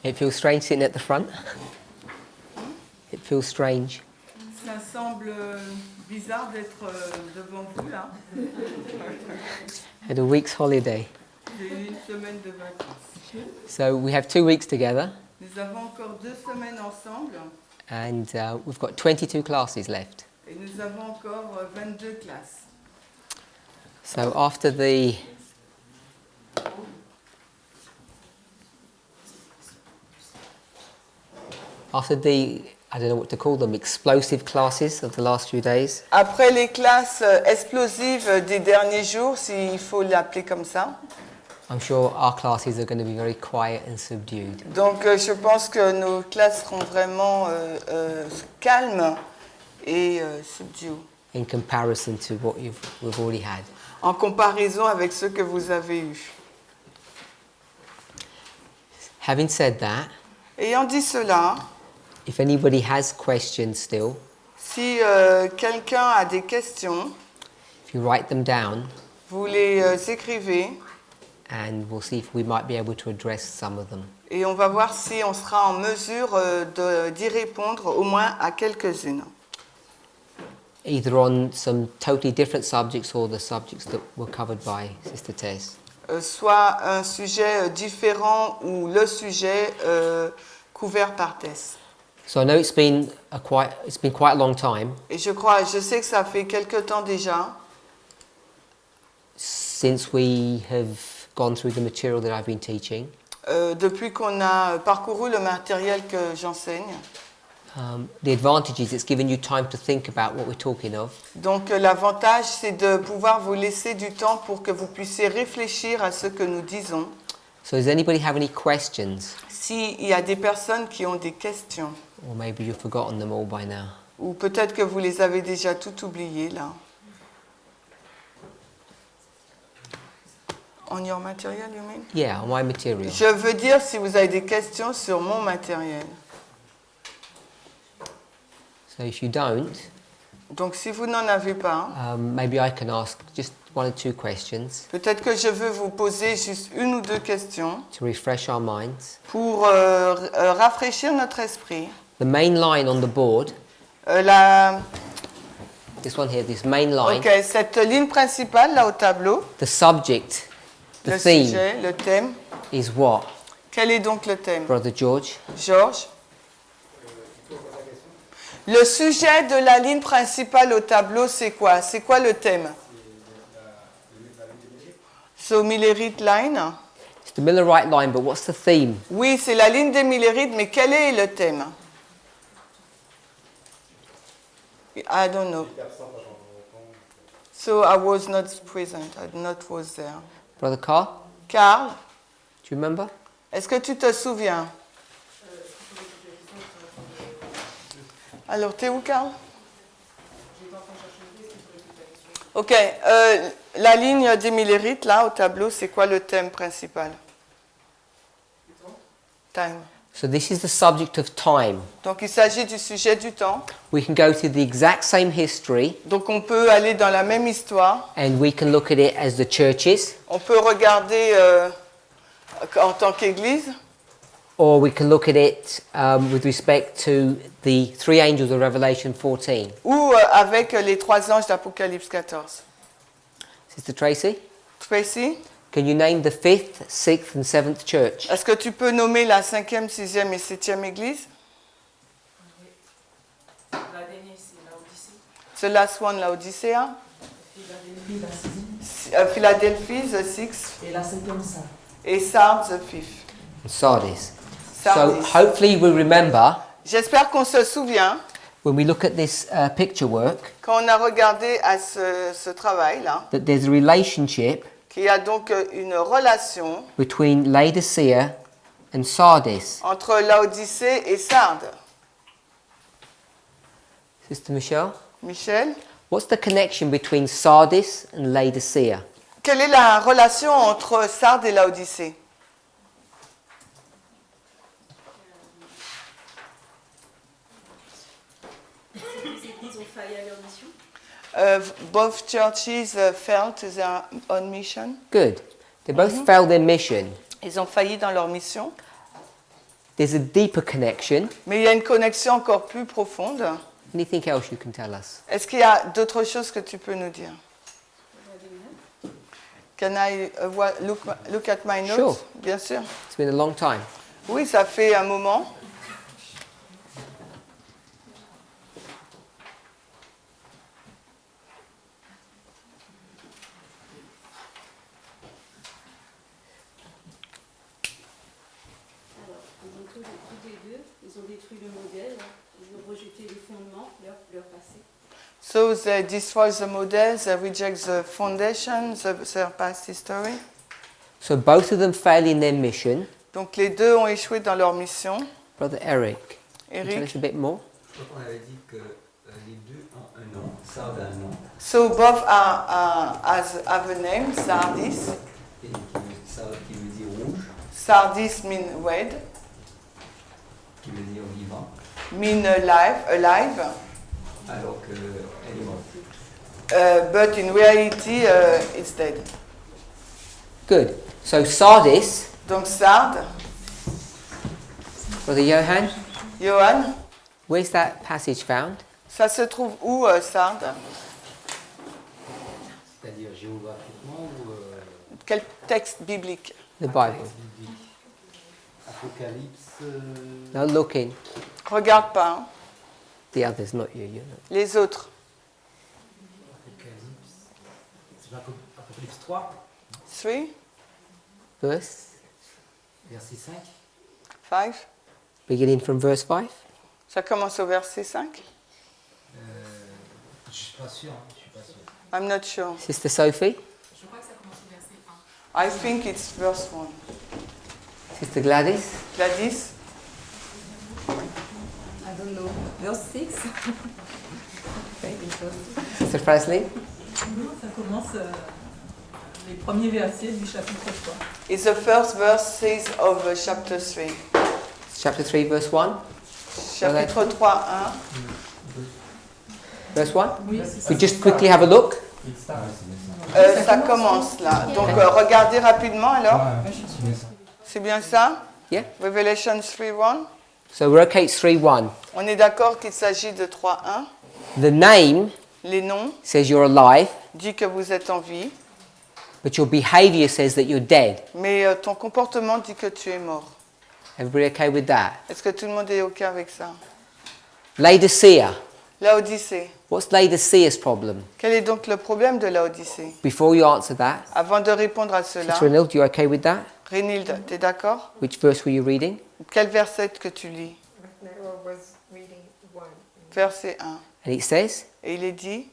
It feels strange sitting at the front. It feels strange. Ça semble bizarre d'être devant vous là. Had a week's holiday. J'ai eu une semaine de vacances. So we have 2 weeks together. Nous avons encore 2 semaines ensemble. And we've got 22 classes left. Et nous avons encore 22 classes. So after the I don't know what to call them, explosive classes of the last few days. Après les classes explosives des derniers jours, s'il faut l'appeler comme ça. I'm sure our classes are going to be very quiet and subdued. Donc je pense que nos classes seront vraiment calmes et subdues. In comparison to what we've already had. En comparaison avec ce que vous avez eu. Having said that, Ayant dit cela, if anybody has questions still, si quelqu'un a des questions, if you write them down, vous les écrivez and we'll see if we might be able to address some of them. et on va voir si on sera en mesure d'y répondre au moins à quelques-unes. Either on some totally different subjects or the subjects that were covered by Sister Tess. Soit un sujet différent ou le sujet couvert par Tess. So I know it's been quite a long time Et je sais que ça fait quelque temps déjà since we have gone through the material that I've been teaching. Depuis qu'on a parcouru le matériel que j'enseigne. The advantage is it's given you time to think about what we're talking of. Donc l'avantage, c'est de pouvoir vous laisser du temps pour que vous puissiez réfléchir à ce que nous disons. So does anybody have any questions? S'il y a des personnes qui ont des questions, Or maybe you've forgotten them all by now. ou peut-être que vous les avez déjà toutes oubliées là. On your material, you mean? Yeah, on my material. Je veux dire si vous avez des questions sur mon matériel. So if you don't, Donc si vous n'en avez pas, maybe I can ask just 1 or 2 questions peut-être que je veux vous poser juste 1 ou 2 questions to refresh our minds. pour rafraîchir notre esprit. The main line on the board, this one here, this main line, Ok, cette ligne principale là au tableau, the subject, the le theme sujet, le thème. is what, Quel est donc le thème, Brother George? Georges? Le sujet de la ligne principale au tableau, c'est quoi? C'est quoi le thème? So, Millerite line. It's the Millerite line, but what's the theme? Oui, c'est la ligne des Millerites, mais quel est le thème? I don't know. So I was not present. I not was there. Brother Carl, Carl, do you remember? est-ce que tu te souviens? Alors, t'es où, Carl? Ok, la ligne des Millerites, là, au tableau, c'est quoi le thème principal? Time. So this is the subject of time. Donc, il s'agit du sujet du temps. We can go to the exact same history Donc, on peut aller dans la même histoire. and we can look at it as the churches, On peut regarder en tant qu'Église. or we can look at it with respect to the 3 angels of Revelation 14. Ou avec les 3 anges d'Apocalypse 14. Sister Tracy, Tracy, can you name the 5th, 6th and 7th church? est-ce que tu peux nommer la 5e, 6e et 7e Église? La dernière, c'est l'Odyssée. The last one, Laodicea. Philadelphie, la 6e. Philadelphie, the 6th. Et la 5e, ça. Et Sardes, the 5th. And Sardis. So Sardis. hopefully we remember J'espère qu'on se souvient, when we look at this picture work quand on a regardé à ce travail-là, that there's a relationship qu'il y a donc une relation between Laodicea and Sardis. entre Laodicée et Sardes. Sister Michelle, Michel, what's the connection between Sardis and Laodicea? quelle est la relation entre Sardes et Laodicée? Ces églises ont failli à leur mission. Both churches failed their own mission. Good. They both failed their mission. Ils ont failli dans leur mission. there's a deeper connection. Mais il y a une connexion encore plus profonde. Anything else you can tell us? Est-ce qu'il y a d'autres choses que tu peux nous dire? Can I look at my notes? Sure. Bien sûr. It's been a long time. Oui, ça fait un moment. Alors, ils ont tous les deux, ils ont détruit le modèle, ils ont rejeté les fondements, leur passé. So they destroy the model, they reject the foundation, their past history. So both of them fail in their mission. Donc les deux ont échoué dans leur mission. Brother Eric, can you tell us Eric. a bit more? Je crois qu'on avait dit que les deux ont un nom, Sard a un nom, So both have a name, Sardis. et Sard qui veut dire rouge, Sardis mean red, qui veut dire vivant, mean alive. alors qu'elle est morte. But in reality, it's dead. Good. So Sardis, Donc Sard, Brother Johan, Johan, where's that passage found? ça se trouve où, Sard? C'est-à-dire géographiquement ou Quel texte biblique? The Bible. biblique. Apocalypse, No, looking. Regarde pas, hein. The others, not you. You know. Les autres. Apocalypse. C'est Apocalypse 3, 3, Verse, verset 5. 5. beginning from verse 5. Ça commence au verset 5. Je suis pas sûr. I'm not sure. Sister Sophie, Je crois que ça commence au verset 1. I think it's verse 1. Sister Gladys, Gladys, I don't know. Verse 6. Sister Presley, Ça commence les premiers versets du chapitre 3. it's the first verses of chapter 3. chapter 3, verse 1. Chapitre 3, 1. Verse 1. Oui, c'est ça. We just quickly have a look. Ça commence là. Donc regardez rapidement alors. C'est bien ça? Yeah. Revelation 3:1. So we're okay, it's 3:1. On est d'accord qu'il s'agit de 3:1. The name Les noms says you're alive, dit que vous êtes en vie, but your behavior says that you're dead. mais ton comportement dit que tu es mort. Everybody okay with that? Est-ce que tout le monde est OK avec ça? Laodicea. Laodicée. What's Laodicea's problem? Quel est donc le problème de Laodicée? Before you answer that, Avant de répondre à cela, Sister Renilde, you okay with that? Rénilde, tu es d'accord? Which verse were you reading? Quel verset que tu lis? was reading 1. Verset 1. And it says, Et il est dit,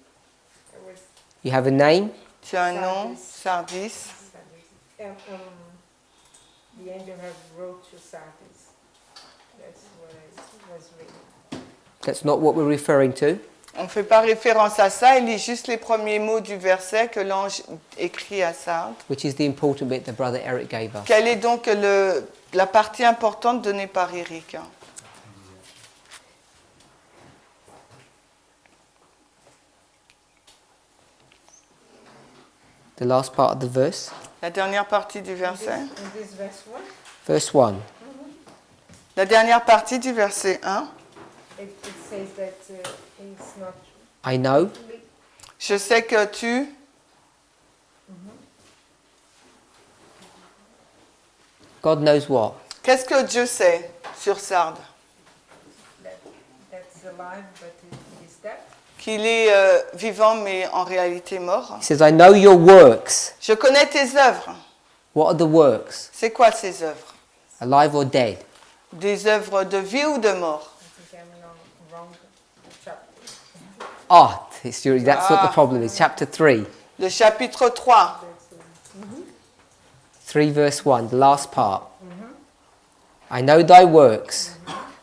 you have a name, tu as un nom, Sardis. The angel have wrote to Sardis. That's what I was reading. that's not what we're referring to. On ne fait pas référence à ça, il lit juste les premiers mots du verset que l'ange écrit à Sardes. Which is the important bit that Brother Eric gave us. Quelle est donc la partie importante donnée par Eric? The last part of the verse. La dernière partie du verset. In this verse 1, Verse 1. La dernière partie du verset 1. it says that it's not I know Je sais que tu... God knows what. Qu'est-ce que Dieu sait sur Sardes? that's alive, but it is dead. Qu'il est vivant mais en réalité mort. He says, I know your works. Je connais tes œuvres. What are the works? C'est quoi ces œuvres? Alive or dead? Des œuvres de vie ou de mort? I think I'm on wrong chapter. Ah, that's what the problem is. Chapter 3. Le chapitre 3. 3 verse 1, the last part. I know thy works.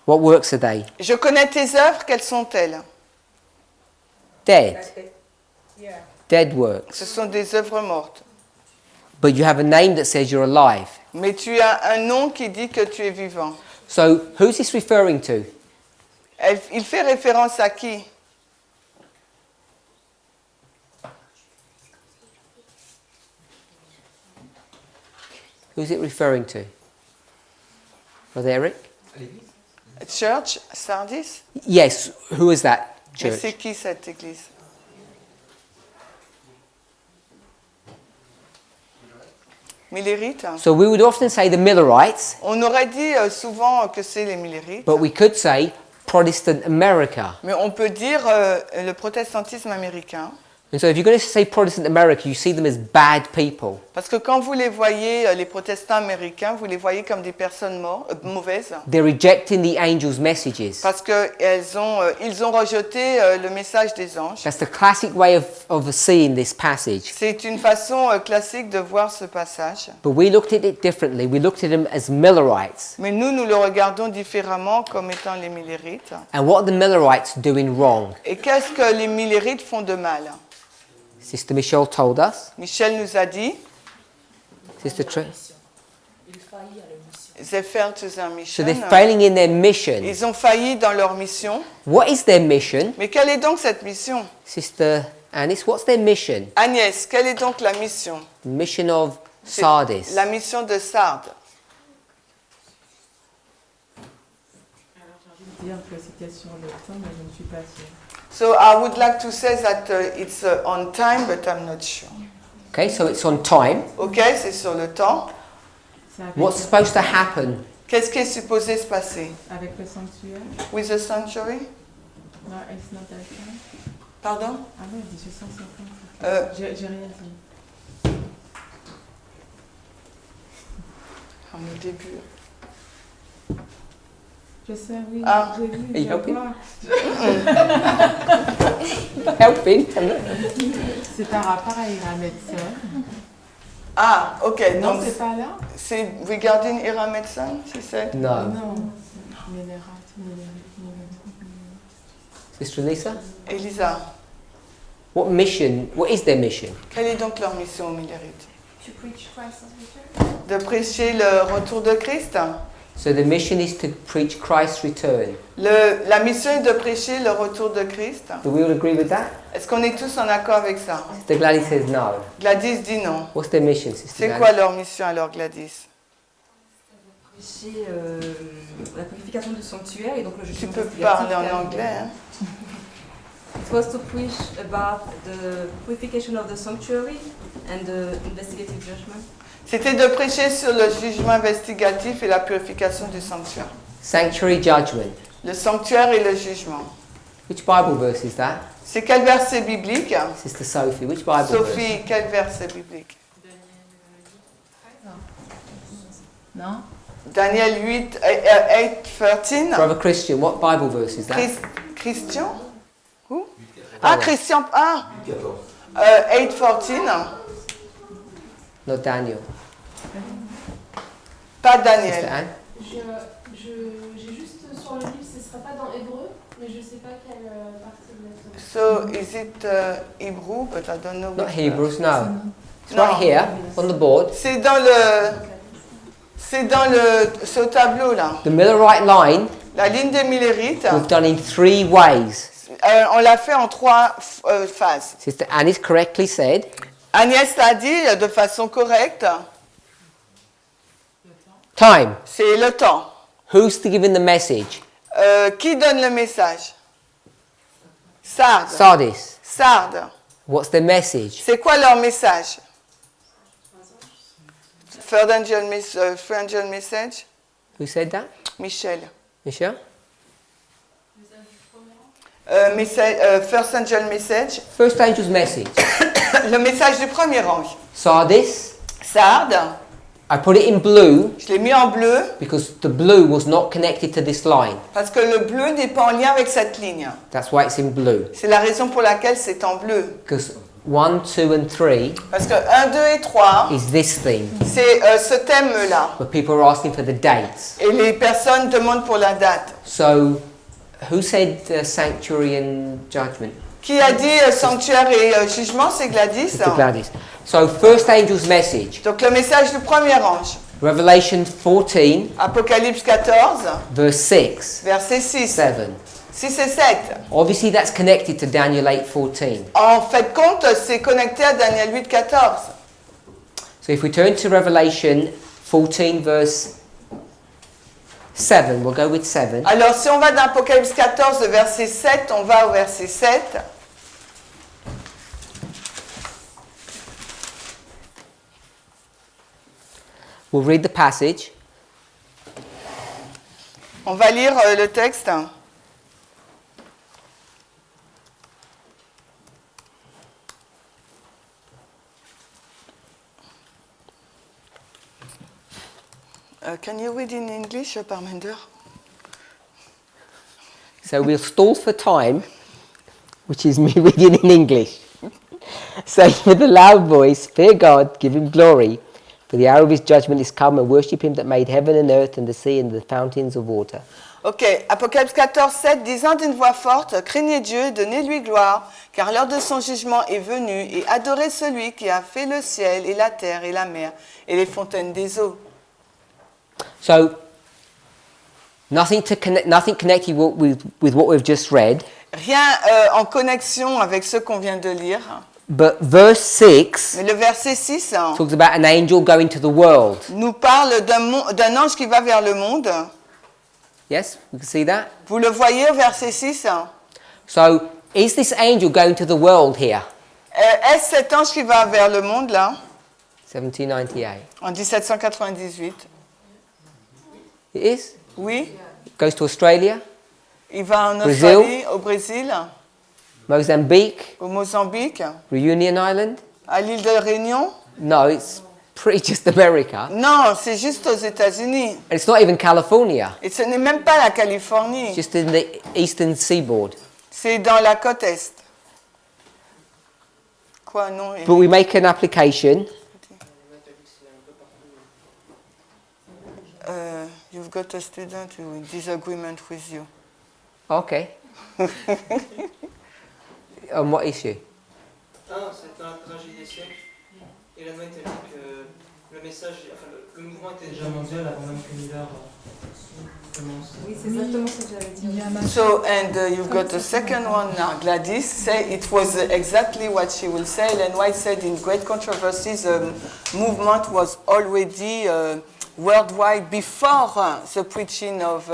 What works are they? Je connais tes œuvres, quelles sont-elles? Dead. Yeah. Dead works. Ce sont des œuvres mortes. But you have a name that says you're alive. Mais tu as un nom qui dit que tu es vivant. So who's this referring to? Il fait référence à qui? Who's it referring to? Brother Eric? À l'église? Church, Sardis. Yes, who is that Mais church? c'est qui cette église? Millérites. So we would often say the Millerites, On aurait dit souvent que c'est les Millérites, but we could say Protestant America. mais on peut dire le protestantisme américain. And so if you're going to say Protestant America, you see them as bad people. Parce que quand vous les voyez, les protestants américains, vous les voyez comme des personnes mauvaises. They're rejecting the angels' messages. Parce qu'ils ont rejeté le message des anges. That's the classic way of seeing this passage. C'est une façon classique de voir ce passage. But we looked at it differently. We looked at them as Millerites. Mais nous le regardons différemment comme étant les Millérites. And what are the Millerites doing wrong? Et qu'est-ce que les Millérites font de mal? Sister Michelle told us. Michel nous a dit, Sister Trey. they failed to their So mission. they're failing in their mission. Ils ont failli dans leur mission. What is their mission? Mais quelle est donc cette mission? Sister Anis, what's their mission? Agnès, quelle est donc la mission? The mission of C'est Sardis. la mission de Sardes. Alors j'ai envie de dire que c'était sur le temps, mais je ne suis pas sûre. So I would like to say that it's on time, but I'm not sure. Okay, so it's on time. Ok, c'est sur le temps. C'est avec, What's supposed to happen? Qu'est-ce qui est supposé se passer? avec le sanctuaire? With the sanctuary? Non, it's not that time. Pardon? Ah ouais, 1850. J'ai rien dit. Au début. Je sais, oui, Ah. j'ai vu. Are you je helping? vois. Helping. C'est par rapport à Ira médecin. Ah, ok. Non, Donc c'est pas là? c'est regarding Ira médecin, c'est ça? No. Non. Sister Lisa? Elisa, What mission? What is their mission? quelle est donc leur mission aux Millérites? To preach Christ's return. De prêcher le retour de Christ. So the mission is to preach Christ's return. La mission est de prêcher le retour de Christ. Do we all agree with that? Est-ce qu'on est tous en accord avec ça? Sister Gladys says no. Gladys dit non. What's their mission, Sister C'est Gladys? quoi leur mission alors, Gladys? Prêcher la purification du sanctuaire et donc le Tu jugement peux investigatif. parler en anglais, hein? It was to preach about the purification of the sanctuary and the investigative judgment. C'était de prêcher sur le jugement investigatif et la purification du sanctuaire. Sanctuary judgment. Le sanctuaire et le jugement. Which Bible verse is that? C'est quel verset biblique? Sister Sophie, which Bible verse? Sophie, quel verset biblique? Non? Daniel 8, 8:13. Brother Christian, what Bible verse is that? Christian? Où? Ah, Christian, ah! 8:14. Not Daniel. Pas Sister Daniel. Anne? J'ai juste sur le livre, ce ne sera pas dans Hébreu, mais je ne sais pas quelle partie exactement. So, is it Hebrew? But I don't know. Not which Hebrews, no. It's No. right here on the board. C'est au tableau là. The Millerite line La ligne des Millérites, we've done in 3 ways. on l'a fait en 3 phases. Sister Annis correctly said, Agnès l'a dit de façon correcte, time. c'est le temps. Who's giving the message? Qui donne le message? Sardes. Sardis. Sardes. What's the message? C'est quoi leur message? Third angel message? Who said that? Michel. Michelle? First angel message. First angel's message. Le message du premier ange. Sardis. Sardes. I put it in blue Je l'ai mis en bleu because the blue was not connected to this line. parce que le bleu n'est pas en lien avec cette ligne. That's why it's in blue. C'est la raison pour laquelle c'est en bleu. Because 1, 2 and 3 Parce que 1, 2 et 3, is this theme. c'est ce thème-là. But people are asking for the dates. Et les personnes demandent pour la date. So, who said sanctuary and judgment? Qui a dit sanctuaire et jugement? C'est Gladys. Sister Gladys. So, first angel's message. Donc le message du premier ange. Revelation 14, Apocalypse 14, verse 6, verset 6. 7. 6 et 7. Obviously, that's connected to Daniel 8:14. En fait compte, c'est connecté à Daniel 8, 14. So, if we turn to Revelation 14, verse 7. We'll go with 7. Alors, si on va dans Apocalypse 14, le verset 7, on va au verset 7. We'll read the passage. On va lire le texte. Can you read in English, Parminder? So we'll stall for time, which is me reading in English. Say with a loud voice, fear God, give him glory, for the hour of his judgment is come, and worship him that made heaven and earth and the sea and the fountains of water. Ok, Apocalypse 14, 7, disant d'une voix forte, craignez Dieu, donnez-lui gloire, car l'heure de son jugement est venue, et adorez celui qui a fait le ciel et la terre et la mer et les fontaines des eaux. So, nothing connected with what we've just read, Rien en connexion avec ce qu'on vient de lire. but verse 6 Mais le verset 6 talks about an angel going to the world. nous parle d'un ange qui va vers le monde. Yes, you can see that? Vous le voyez au verset 6 So, is this angel going to the world here? Est-ce cet ange qui va vers le monde là, 1798. en 1798? It is? Oui. It goes to Australia, Il va en Brésil. Australie, au Brésil, Mozambique, au Mozambique, Reunion Island? à l'île de Réunion. No, it's pretty just America. Non, c'est juste aux États-Unis. And it's not even California. Et ce n'est même pas la Californie. It's just in the eastern seaboard. C'est dans la côte Est. Quoi, non? But we make an application. You've got a student who in disagreement with you. Okay. On what issue? C'est dans la tragédie des siècles. Et la nouvelle théorie que le message, enfin le mouvement était déjà mondial avant même que Miller commence. Oui, c'est exactement ce que j'avais dit. So, and you've got a second one now. Gladys say it was exactly what she will say. Ellen White said in Great Controversies, the movement was already worldwide before the preaching of,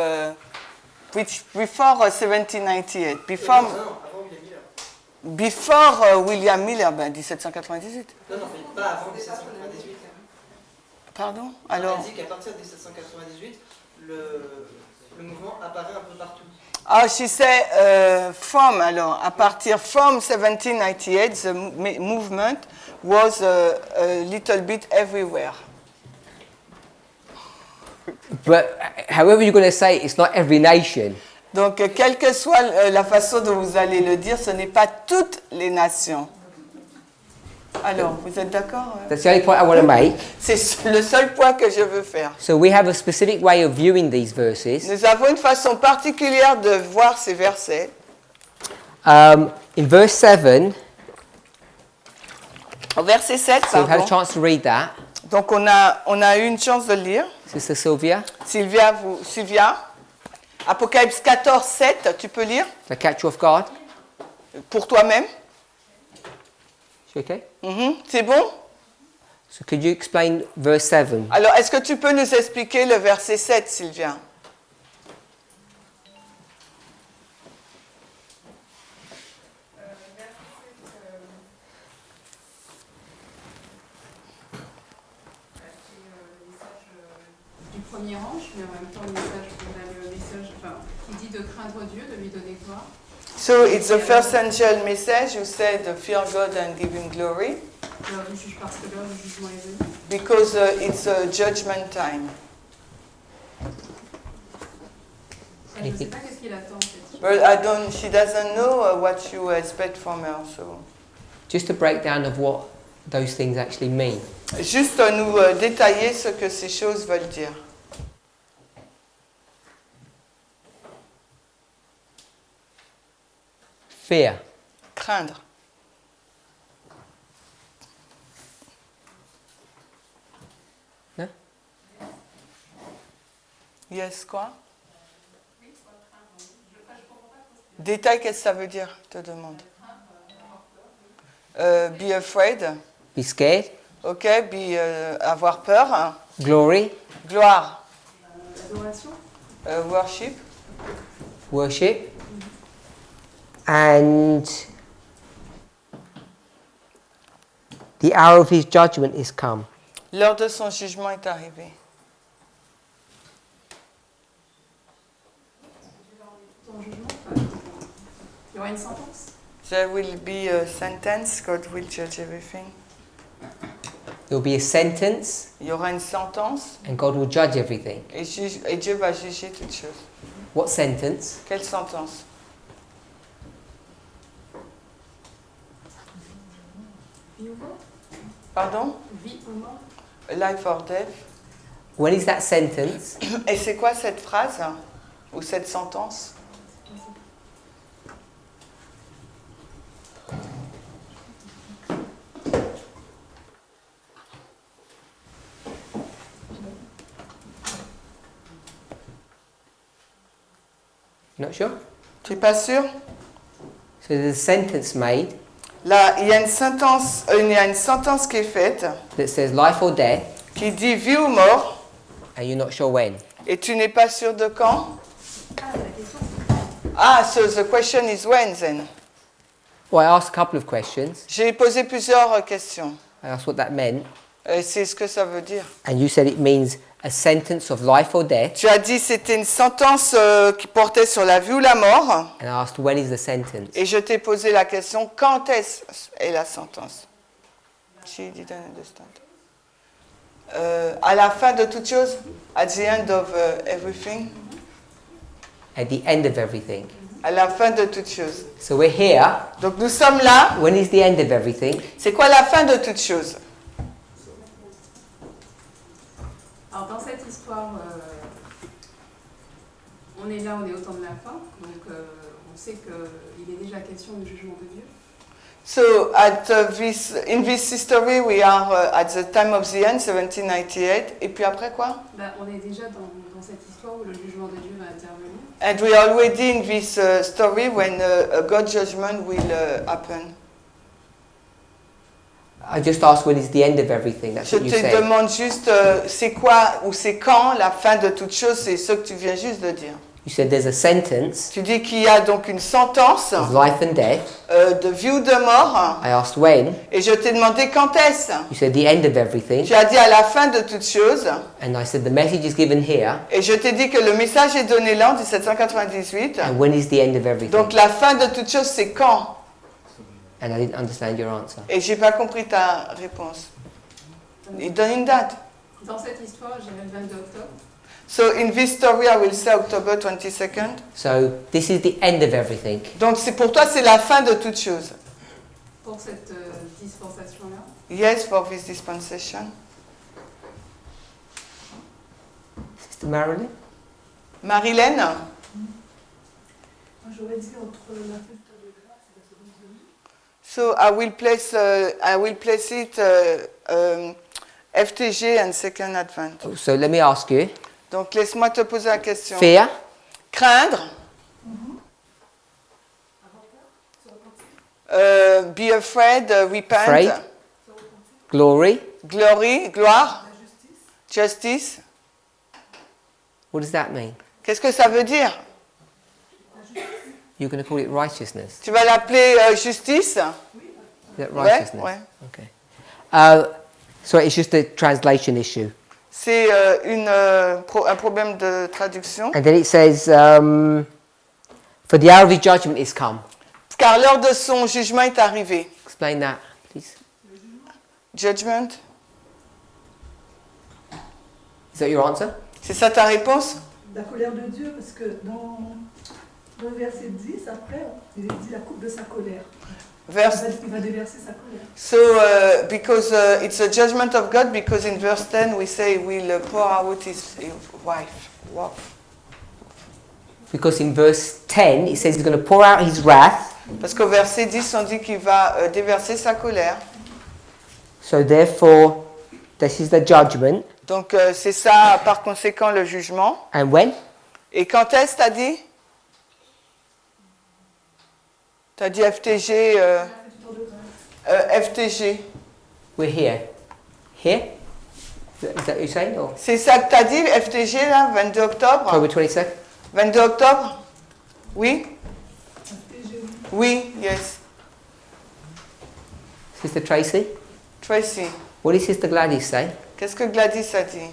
before 1798. Before William Miller, ben 1798. Non, pas avant 1798. Pardon? Elle Alors? dit qu'à partir de 1798, le mouvement apparaît un peu partout. Ah, she said from, alors, à partir from 1798, the movement was a little bit everywhere. But however you're going to say it, it's not every nation. Donc, quelle que soit la façon dont vous allez le dire, ce n'est pas toutes les nations. Alors, vous êtes d'accord? That's the only point I want to make. C'est le seul point que je veux faire. So we have a specific way of viewing these verses. Nous avons une façon particulière de voir ces versets. In verse 7, Au verset 7, so we've had a pardon. chance to read that. Donc, on a eu une chance de le lire. Sister Sylvia, Sylvia, Apocalypse 14, 7, tu peux lire did I catch you off guard? pour toi-même. You okay? C'est bon? So could you explain verse 7? Alors, est-ce que tu peux nous expliquer le verset 7, Sylvia? Du premier ange, mais en même temps, le message, enfin, il dit de craindre Dieu, de lui donner gloire. So, it's the first angel message. You said, fear God and give him glory. Alors, il juge parce que l'heure du jugement est venue. Because it's a judgment time. Je ne sais pas qu'est-ce qu'il attend, en fait. But she doesn't know what you expect from her. So. Just a breakdown of what those things actually mean. Juste nous détailler ce que ces choses veulent dire. Fear. Craindre. Hein? Yes, quoi? Détail, qu'est-ce que ça veut dire, je te demande. Be afraid. Be scared. Ok, avoir peur. Glory. Gloire. L'adoration. Worship. worship, and the hour of his judgment is come. L'heure de son jugement est arrivée. Ton jugement, il y aura une sentence. There will be a sentence, God will judge everything. There will be a sentence, Il y aura une sentence and God will judge everything. et Dieu va juger toutes choses. What sentence? Quelle sentence? Vie ou mort? Pardon? Vie ou mort? Life or death. When is that sentence? Et c'est quoi cette phrase ou cette sentence? Not sure? Tu n'es pas sûr? So there's a sentence made Là, il y a une sentence qui est faite that says life or death, qui dit vie ou mort and you're not sure when. et tu n'es pas sûr de quand? Ah, la question. Ah, so the question is when then? Well, I asked a couple of questions. J'ai posé plusieurs questions. I asked what that meant, C'est ce que ça veut dire. and you said it means a sentence of life or death, Tu as dit c'était une sentence qui portait sur la vie ou la mort. and I asked when is the sentence. Et je t'ai posé la question, quand est la sentence? She didn't understand. À la fin de toute chose? At the end of everything? At the end of everything. À la fin de toute chose. So we're here. Donc nous sommes là. When is the end of everything? C'est quoi la fin de toute chose? Alors, dans cette histoire, on est là, on est au temps de la fin, donc on sait qu'il est déjà question du jugement de Dieu. So in this history, we are at the time of the end, 1798. Et puis après quoi? Ben, on est déjà dans cette histoire où le jugement de Dieu va intervenir. And we are already in this story when a God judgment will happen. I just asked when is the end of everything. That's Je what you te said. demande juste c'est quoi ou c'est quand la fin de toute chose, c'est ce que tu viens juste de dire. You said there's a sentence Tu dis qu'il y a donc une sentence of life and death. De vie ou de mort I asked when. et je t'ai demandé quand est-ce. You said the end of everything. Tu as dit à la fin de toute chose And I said the message is given here. et je t'ai dit que le message est donné là en 1798. And when is the end of everything? Donc la fin de toute chose c'est quand? And I didn't understand your answer. Et j'ai pas compris ta réponse. Il donne une date. Dans cette histoire, j'irai le 22 octobre. So in this story, I will say October 22nd. So this is the end of everything. Donc c'est pour toi c'est la fin de toute chose. Pour cette dispensation-là. Yes, for this dispensation. Sister Marilyn? Marilyn? J'aurais dit entre la fête de grâce et la seconde venue. So I will place it FTG and Second Advent. So let me ask you. Donc laisse-moi te poser la question. Fear, Craindre. Be afraid, repent. Afraid. glory. Gloire. Justice. What does that mean? Qu'est-ce que ça veut dire? You're going to call it righteousness. Tu vas l'appeler justice? Is that righteousness? Ouais. Okay. So it's just a translation issue. C'est un problème de traduction. And then it says, for the hour of his judgment is come. Car l'heure de son jugement est arrivée. Explain that, please. Judgment. Is that your answer? C'est ça ta réponse? La colère de Dieu, parce que dans le verset 10, après, il est dit la coupe de sa colère. Il va déverser sa colère. So, because it's a judgment of God, because in verse 10 we say will pour out his wife. Wow. Because in verse 10 it says he's going to pour out his wrath. Parce qu'au verset 10 on dit qu'il va déverser sa colère. So therefore, this is the judgment. Donc c'est ça par conséquent le jugement. And when? Et quand est-ce t'as dit? T'as dit FTG. FTG. We're here. Here? Is that what you're saying? Or? C'est ça que tu as dit, FTG, là, 22 octobre? October 22nd? 22 octobre? Oui? Oui, yes. Sister Tracy? Tracy. What did Sister Gladys say? Qu'est-ce que Gladys a dit?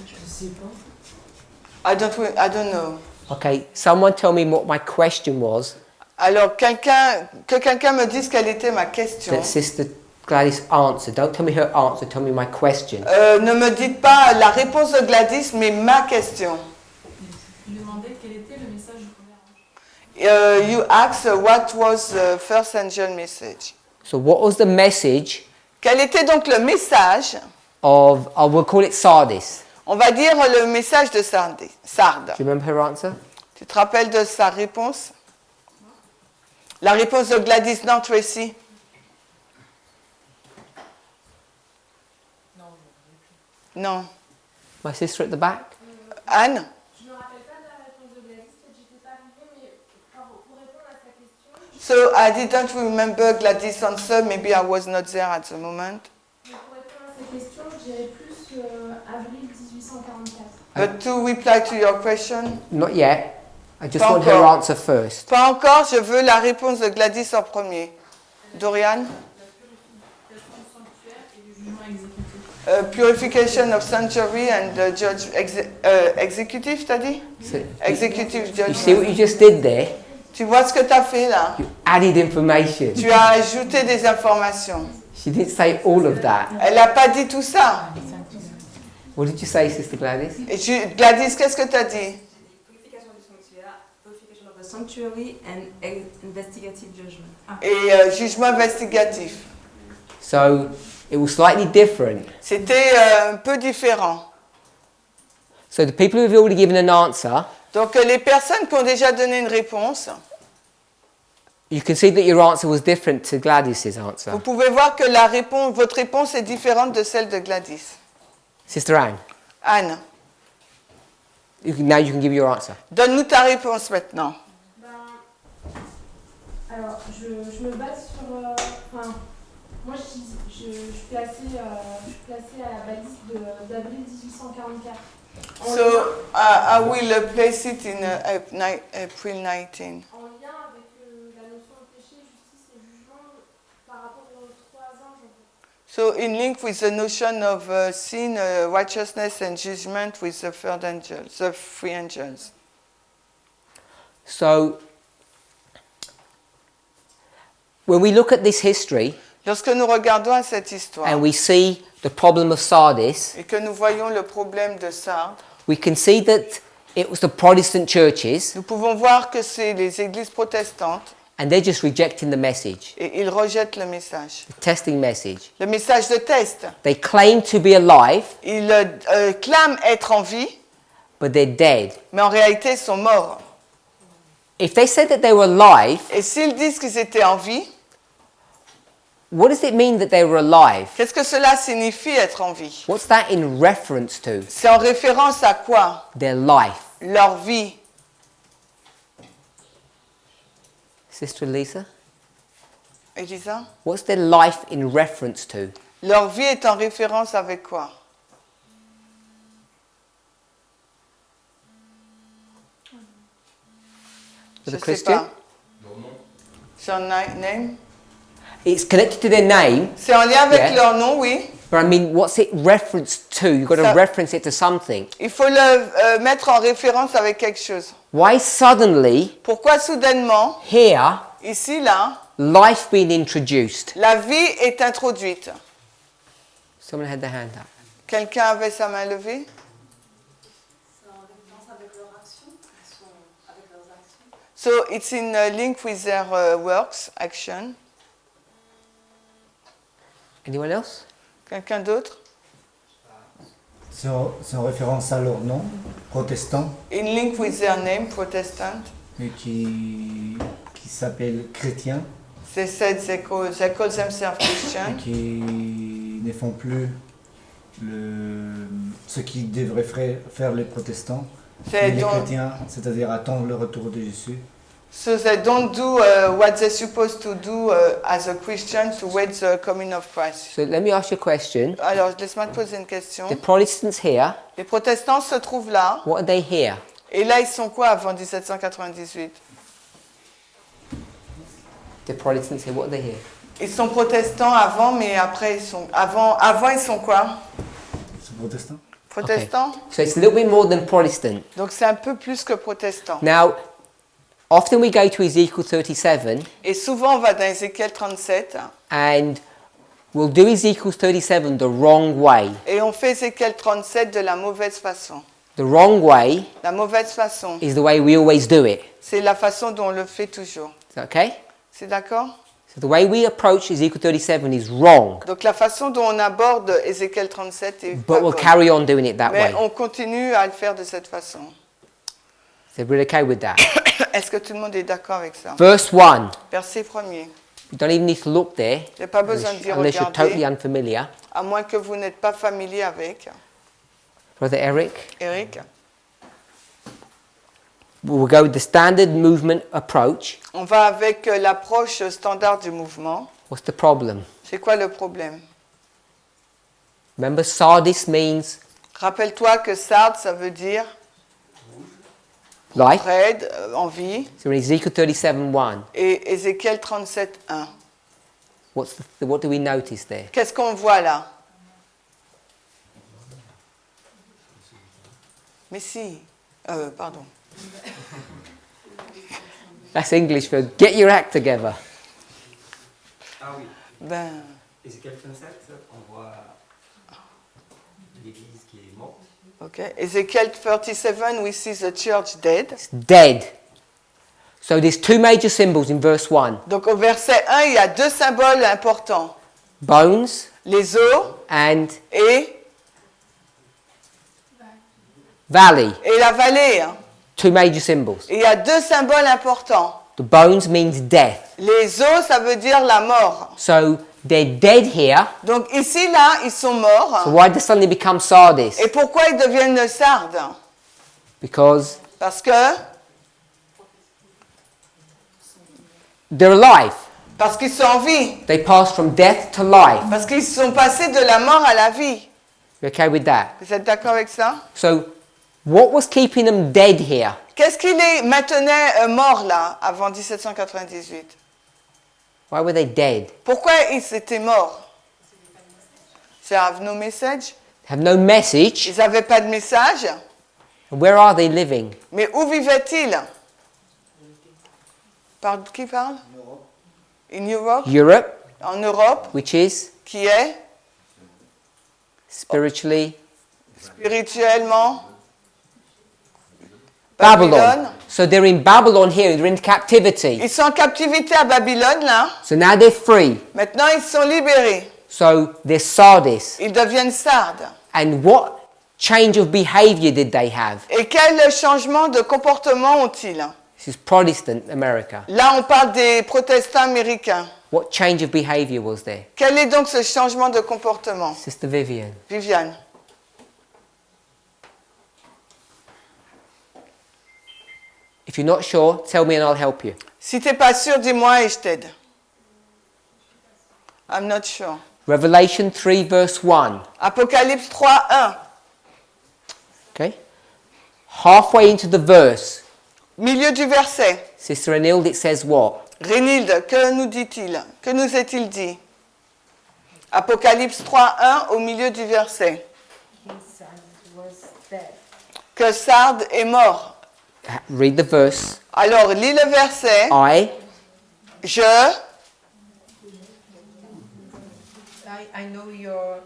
Je sais pas. I don't know. Okay, someone tell me what my question was Alors, que quelqu'un me dise quelle était ma question. that Sister Gladys answered. Don't tell me her answer, tell me my question. Ne me dites pas la réponse de Gladys, mais ma question. Je demandais quel était le message du premier ange. You asked what was the first angel message. So what was the message Quel était donc le message? of, we'll call it Sardis. On va dire le message de Sardes. Do you remember her answer? Tu te rappelles de sa réponse? La réponse de Gladys, non, Tracy? Non. My sister at the back? Anne? Je ne me rappelle pas de la réponse de Gladys, peut-être j'étais pas arrivée, mais pour répondre à sa question. So I didn't remember Gladys' answer. Maybe I was not there at the moment. Pour répondre à sa question, je dirais plus avril 1844. But to reply to your question? Not yet. I just Pas want her encore. answer first. Pas encore, je veux la réponse de Gladys en premier. Dorian? Purification of sanctuary and executive, t'as dit? Executive You see what judgment. you just did there? Tu vois ce que tu as fait là? You added information. Tu as ajouté des informations. She didn't say all of that. Elle n'a pas dit tout ça. What did you say, Sister Gladys? Et Gladys, qu'est-ce que tu as dit? Purification du sanctuaire, purification of the sanctuary and investigative judgment. Et jugement investigatif. So it was slightly different. C'était un peu différent. So the people who've already given an answer, Donc les personnes qui ont déjà donné une réponse, you can see that your answer was different to Gladys's answer. vous pouvez voir que votre réponse est différente de celle de Gladys. Sister Anne, Anne, now you can give your answer. donne-nous ta réponse maintenant. Alors, je me base sur. Moi, je suis placée à la balise d'avril 1844. So I will place it in April 19. En lien avec la notion de péché, justice et jugement par rapport aux 3 anges. So in link with the notion of sin, righteousness and judgment with the third angel, the 3 angels. So when we look at this history Lorsque nous regardons à cette histoire and we see the problem of Sardis, et que nous voyons le problème de Sardes, we can see that it was the Protestant churches nous pouvons voir que c'est les églises protestantes and they're just rejecting the message, et ils rejettent le message. the testing message. Le message de test. They claim to be alive, Ils clament être en vie, but they're dead. mais en réalité ils sont morts. If they said that they were alive, Et s'ils disent qu'ils étaient en vie, what does it mean that they were alive? qu'est-ce que cela signifie être en vie? What's that in reference to? C'est en référence à quoi? Their life. Leur vie. Sister Lisa, Elisa? what's their life in reference to? Leur vie est en référence avec quoi? For Je the sais Christian? pas. Son name? It's connected to their name, C'est en lien avec Yeah. leur nom, oui. but I mean, what's it referenced to? You've got to Ça- reference it to something. Il faut le mettre en référence avec quelque chose. Why suddenly, Pourquoi soudainement, here, ici, là, life being introduced? la vie est introduite? Someone had their hand up. Quelqu'un avait sa main levée? C'est en référence avec leur action. Ils sont avec leurs actions. So it's in link with their works, action. Anyone else? Quelqu'un d'autre? C'est en référence à leur nom, protestant, In link with their name, Protestant. et qui s'appelle chrétien, They said they call themselves et Christian. qui ne font plus ce qu'ils devraient faire les protestants, They et les don't, chrétiens, c'est-à-dire attendre le retour de Jésus So they don't do what they're supposed to do as a Christian to wait the coming of Christ. So let me ask you a question. Alors, laisse-moi te poser une question. The Protestants here, Les protestants se trouvent là. what are they here? Et là, ils sont quoi avant 1798? The Protestants here, what are they here? Ils sont protestants avant, mais après, ils sont... Avant ils sont quoi? C'est protestant. Protestants? Okay. So it's a little bit more than Protestant. Donc, c'est un peu plus que protestants. Now, often we go to Ezekiel 37 Et souvent, on va dans Ézéchiel 37 and we'll do Ezekiel 37 the wrong way. et on fait Ézéchiel 37 de la mauvaise façon. The wrong way La mauvaise façon, is the way we always do it. c'est la façon dont on le fait toujours. Is that okay? C'est d'accord? So the way we approach Ezekiel 37 is wrong, Donc, la façon dont on aborde Ézéchiel 37 est pas but we'll bonne. carry on doing it that Mais way. on continue à le faire de cette façon. So we're okay with that. Est-ce que tout le monde est d'accord avec ça? Verse 1. Verset 1er. You don't even need to look there Il n'y a pas besoin d'y unless you're totally regarder, unfamiliar. à moins que vous n'êtes pas familier avec. Brother Eric, Eric, we'll go with the standard movement approach. on va avec l'approche standard du mouvement. What's the problem? C'est quoi le problème? Remember, Sardis means Rappelle-toi que Sardes, ça veut dire life. raide, en vie, So in Ezekiel 37:1, et Ézéchiel 37, 1. what do we notice there? Qu'est-ce qu'on voit là? Mais si, pardon. That's English for get your act together. Ah oui. Ben, Ézéchiel 37, on voit l'église qui est morte. ok. Ézéchiel 37, we see the church dead. It's dead. So there's two major symbols in verse 1. Donc au verset 1, il y a deux symboles importants. Bones Les eaux and et valley. la vallée. Hein. Two major symbols. Et il y a deux symboles importants. The bones means death. Les os, ça veut dire la mort. So they're dead here. Donc ici, là, ils sont morts. So why does suddenly become Sardis? Et pourquoi ils deviennent sardes? Because Parce que they're alive. Parce qu'ils sont en vie. They pass from death to life. Parce qu'ils sont passés de la mort à la vie. You okay with that? Vous êtes d'accord avec ça? So what was keeping them dead here? Qu'est-ce qui les maintenait morts là, avant 1798? Why were they dead? Pourquoi ils étaient morts? They have no message. Have no message. Ils n'avaient pas de message. Where are they living? Mais où vivaient-ils? Qui parle? In Europe. Europe, En Europe, which is qui est spiritually spirituellement Babylon. So they're in Babylon here, they're in captivity. Ils sont en captivité à Babylone là. So now they're free. Maintenant ils sont libérés. So they're Sardis. Ils deviennent sardes. And what change of behavior did they have? Et quel changement de comportement ont-ils? This is Protestant America. Là on parle des protestants américains. What change of behavior was there? Quel est donc ce changement de comportement? Sister Vivian. Viviane. If you're not sure, tell me and I'll help you. Si t'es pas sûr, dis-moi et je t'aide. I'm not sure. Revelation 3 verse 1. Apocalypse 3, 1. Okay? Halfway into the verse, Milieu du verset. Sister Anilde, it says what? Rénilde, que nous dit-il? Que nous est-il dit? Apocalypse 3, 1 au milieu du verset. Que Sardes est mort. Read the verse. Alors, lis le verset. I know your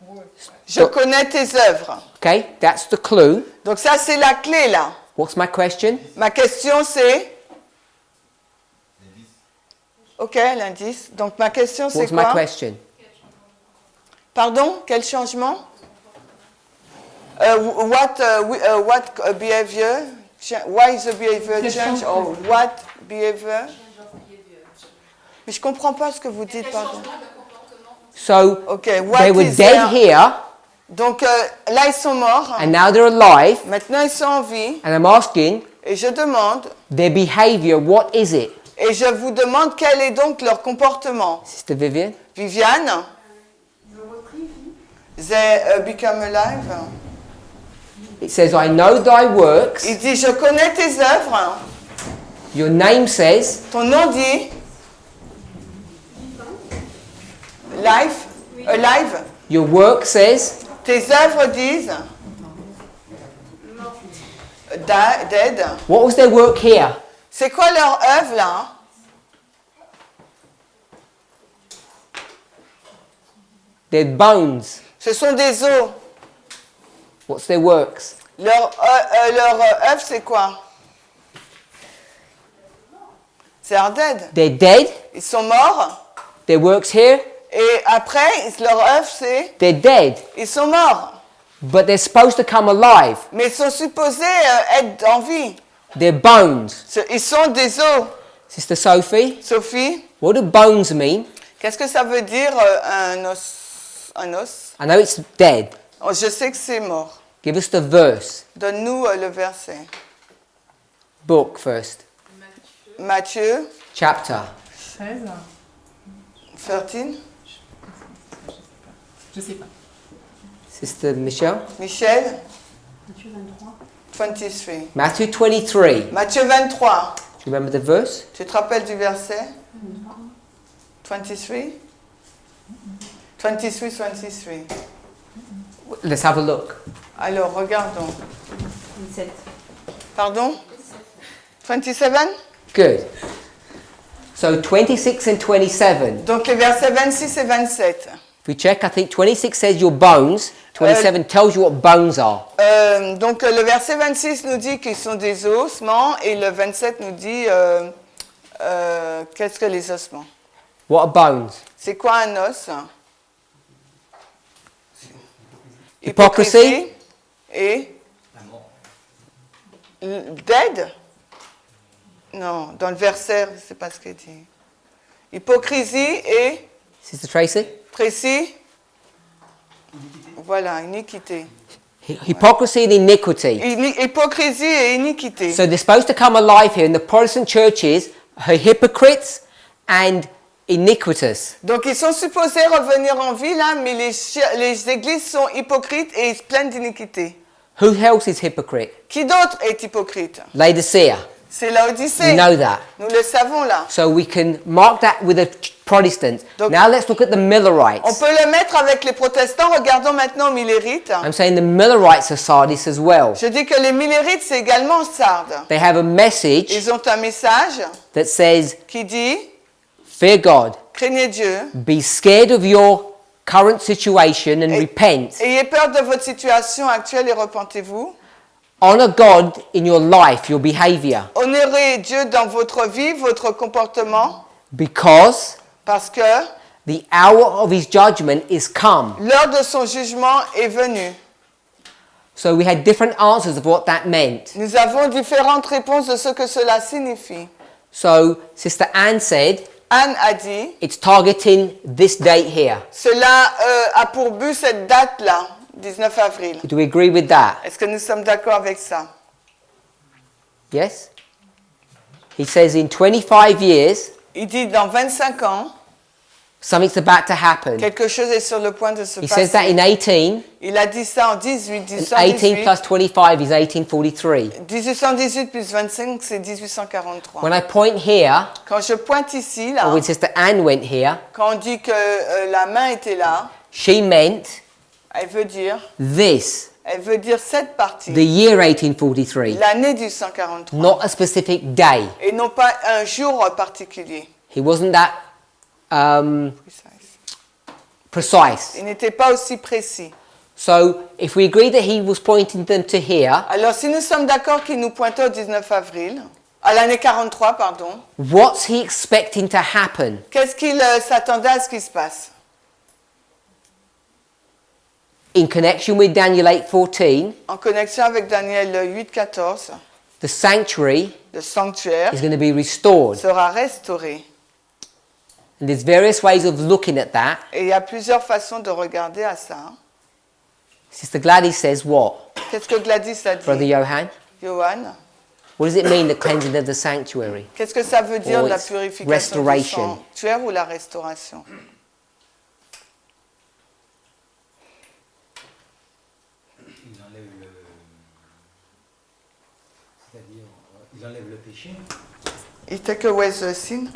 words. Je connais tes œuvres. Okay, that's the clue. Donc ça, c'est la clé, là. What's my question? Ma question, c'est... Ok, l'indice. Donc ma question, c'est What's quoi? my question? Pardon? Quel changement? What behavior? Why is the behavior change? Or what behavior? Mais je comprends pas ce que vous dites, pardon. So, okay, what they were is dead here. Donc là, ils sont morts. And now they're alive. Maintenant, ils sont en vie. And I'm asking, Et je demande, their behavior, what is it? et je vous demande quel est donc leur comportement. Sister Vivian? Viviane? They become alive. It says, I know thy works. Il dit, je connais tes œuvres. Your name says, Ton nom dit life, alive. your work says, Tes œuvres disent dead. what was their work here? C'est quoi leur œuvre là? Their bones. Ce sont des os. What's their works? Leur œuvre c'est quoi? They are dead. They're dead. Ils sont morts. Their works here, Et après, leur œuvre c'est they're dead. ils sont morts. But they're supposed to come alive. Mais ils sont supposés être en vie. They're bones. Ils sont des os. Sister Sophie, Sophie, what do bones mean? qu'est-ce que ça veut dire un os? Un os? I know it's dead. Oh, je sais que c'est mort. Give us the verse. Donne-nous le verset. Book first. Matthieu Chapter. 13. 13. Je sais pas. Sister Michelle. Michel Matthieu 23. 23. Matthew 23. Matthieu 23. Do you remember the verse? Tu te rappelles du verset? 23? 23, 23. Let's have a look. Alors, regardons. 27. Pardon? 27? Good. So 26 and 27. Donc, les versets 26 et 27. If we check, I think 26 says your bones. 27 tells you what bones are. Donc, le verset 26 nous dit qu'ils sont des ossements et le 27 nous dit qu'est-ce que les ossements? What are bones? C'est quoi un os? Hypocrisy. Et dead? Non, dans le verset, c'est pas ce qu'il dit. Hypocrisie et Sister Tracy? précis. Voilà, iniquité. Hypocrisy and iniquity. Hypocrisie et iniquité. So they're supposed to come alive here, and the Protestant churches are hypocrites and iniquitous. Donc ils sont supposés revenir en vie là, mais les églises sont hypocrites et ils se plaignent d'iniquité. Who else is hypocrite? Qui d'autre est hypocrite? Laodicea. C'est Laodicée. We know that. Nous le savons là. So we can mark that with the Protestants. Donc, now let's look at the Millerites. On peut le mettre avec les protestants. Regardons maintenant aux Millérites. I'm saying the Millerites are Sardis as well. Je dis que les Millérites, c'est également Sardes. They have a message Ils ont un message that says, qui dit fear God, craignez Dieu, be scared of your current situation and repent. ayez peur de votre situation actuelle et repentez-vous. Honor God in your life, your behavior. Honorez Dieu dans votre vie, votre comportement, Because parce que the hour of his judgment is come. l'heure de son jugement est venue. So we had different answers of what that meant. Nous avons différentes réponses de ce que cela signifie. So Sister Anne said, Anne a dit, it's targeting this date here. cela a pour but cette date-là, 19 avril. Do we agree with that? Est-ce que nous sommes d'accord avec ça? Yes? He says in 25 years, Il dit dans 25 ans, something's about to happen. quelque chose est sur le point de se He says that in passer. 18, Il a dit ça en 18, and 18 1818. plus 25 is 1843. 1818 plus 25, c'est 1843. When I point here, Quand je pointe ici, là, or when Sister Anne went here, quand on dit que la main était là, she meant elle veut dire cette partie, the year 1843, l'année du 143, not a specific day. et non pas un jour particulier. He wasn't that precise. Il n'était pas aussi précis. So if we agree that he was pointing them to here, Alors, si nous sommes d'accord qu'il nous pointait au 19 avril, à l'année 43, pardon, what's he expecting to happen? qu'est-ce qu'il s'attendait à ce qui se passe? In connection with Daniel 8:14, En connexion avec Daniel 8, 14, the sanctuary le sanctuaire is going to be restored. sera restauré. And there's various ways of looking at that. Et il y a plusieurs façons de regarder à ça. Sister Gladys says what? Qu'est-ce que Gladys a dit? Brother Johan? Johan? What does it mean, the cleansing of the sanctuary? Qu'est-ce que ça veut dire Or la its purification du restoration. sanctuaire ou la restauration? Il enlève le... C'est-à-dire, il enlève le péché. It take away the sin.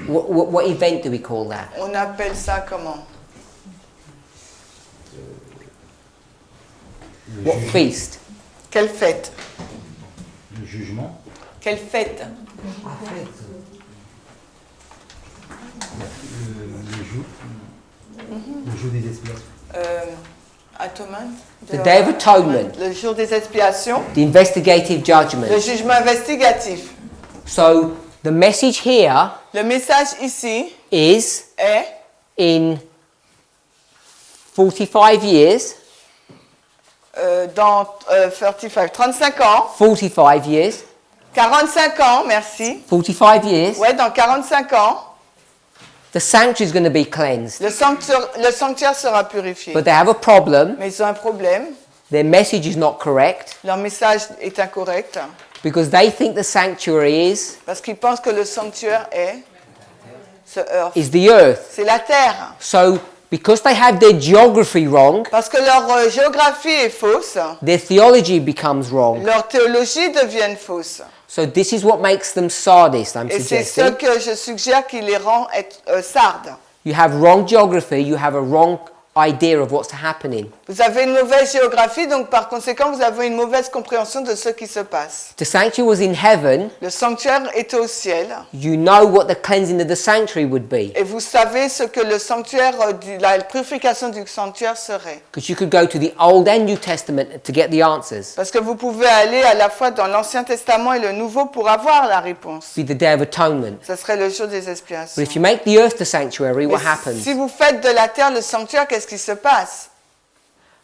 What event do we call that? On appelle ça comment? What feast? Quelle fête? Le jugement. Quelle fête? Le jour des expiations. Atonement? The Day of Atonement. Le jour des expiations. The investigative judgment. Le jugement investigatif. So the message here Le message ici is est in 45 years, dans 35 ans, 45 years, 45 ans, merci. 45 years, Ouais, dans 45 ans, the sanctuary is going to be cleansed. le sanctuaire sera purifié. But they have a problem. Mais ils ont un problème. Their message is not correct Leur message est incorrect because they think the sanctuary parce qu'ils pensent que le sanctuaire est is the earth. C'est la terre. So because they have their geography wrong, Parce que leur géographie est fausse, their theology becomes wrong. leur théologie devient fausse. So this is what makes them sardis, I'm Et c'est ce suggesting. que je suggère qui les rend sardes. You have wrong geography, you have a wrong idea of what's happening. Vous avez une mauvaise géographie, donc par conséquent, vous avez une mauvaise compréhension de ce qui se passe. The sanctuary was in heaven. Le sanctuaire était au ciel. You know what the cleansing of the sanctuary would be. Et vous savez ce que le sanctuaire, la purification du sanctuaire serait. Because you could go to the Old and New Testament to get the answers. Parce que vous pouvez aller à la fois dans l'Ancien Testament et le Nouveau pour avoir la réponse. Be the Day of Atonement. Ce serait le jour des expiations. But if you make the earth the sanctuary, what Mais happens? si vous faites de la terre le sanctuaire, qu'est-ce qui se passe?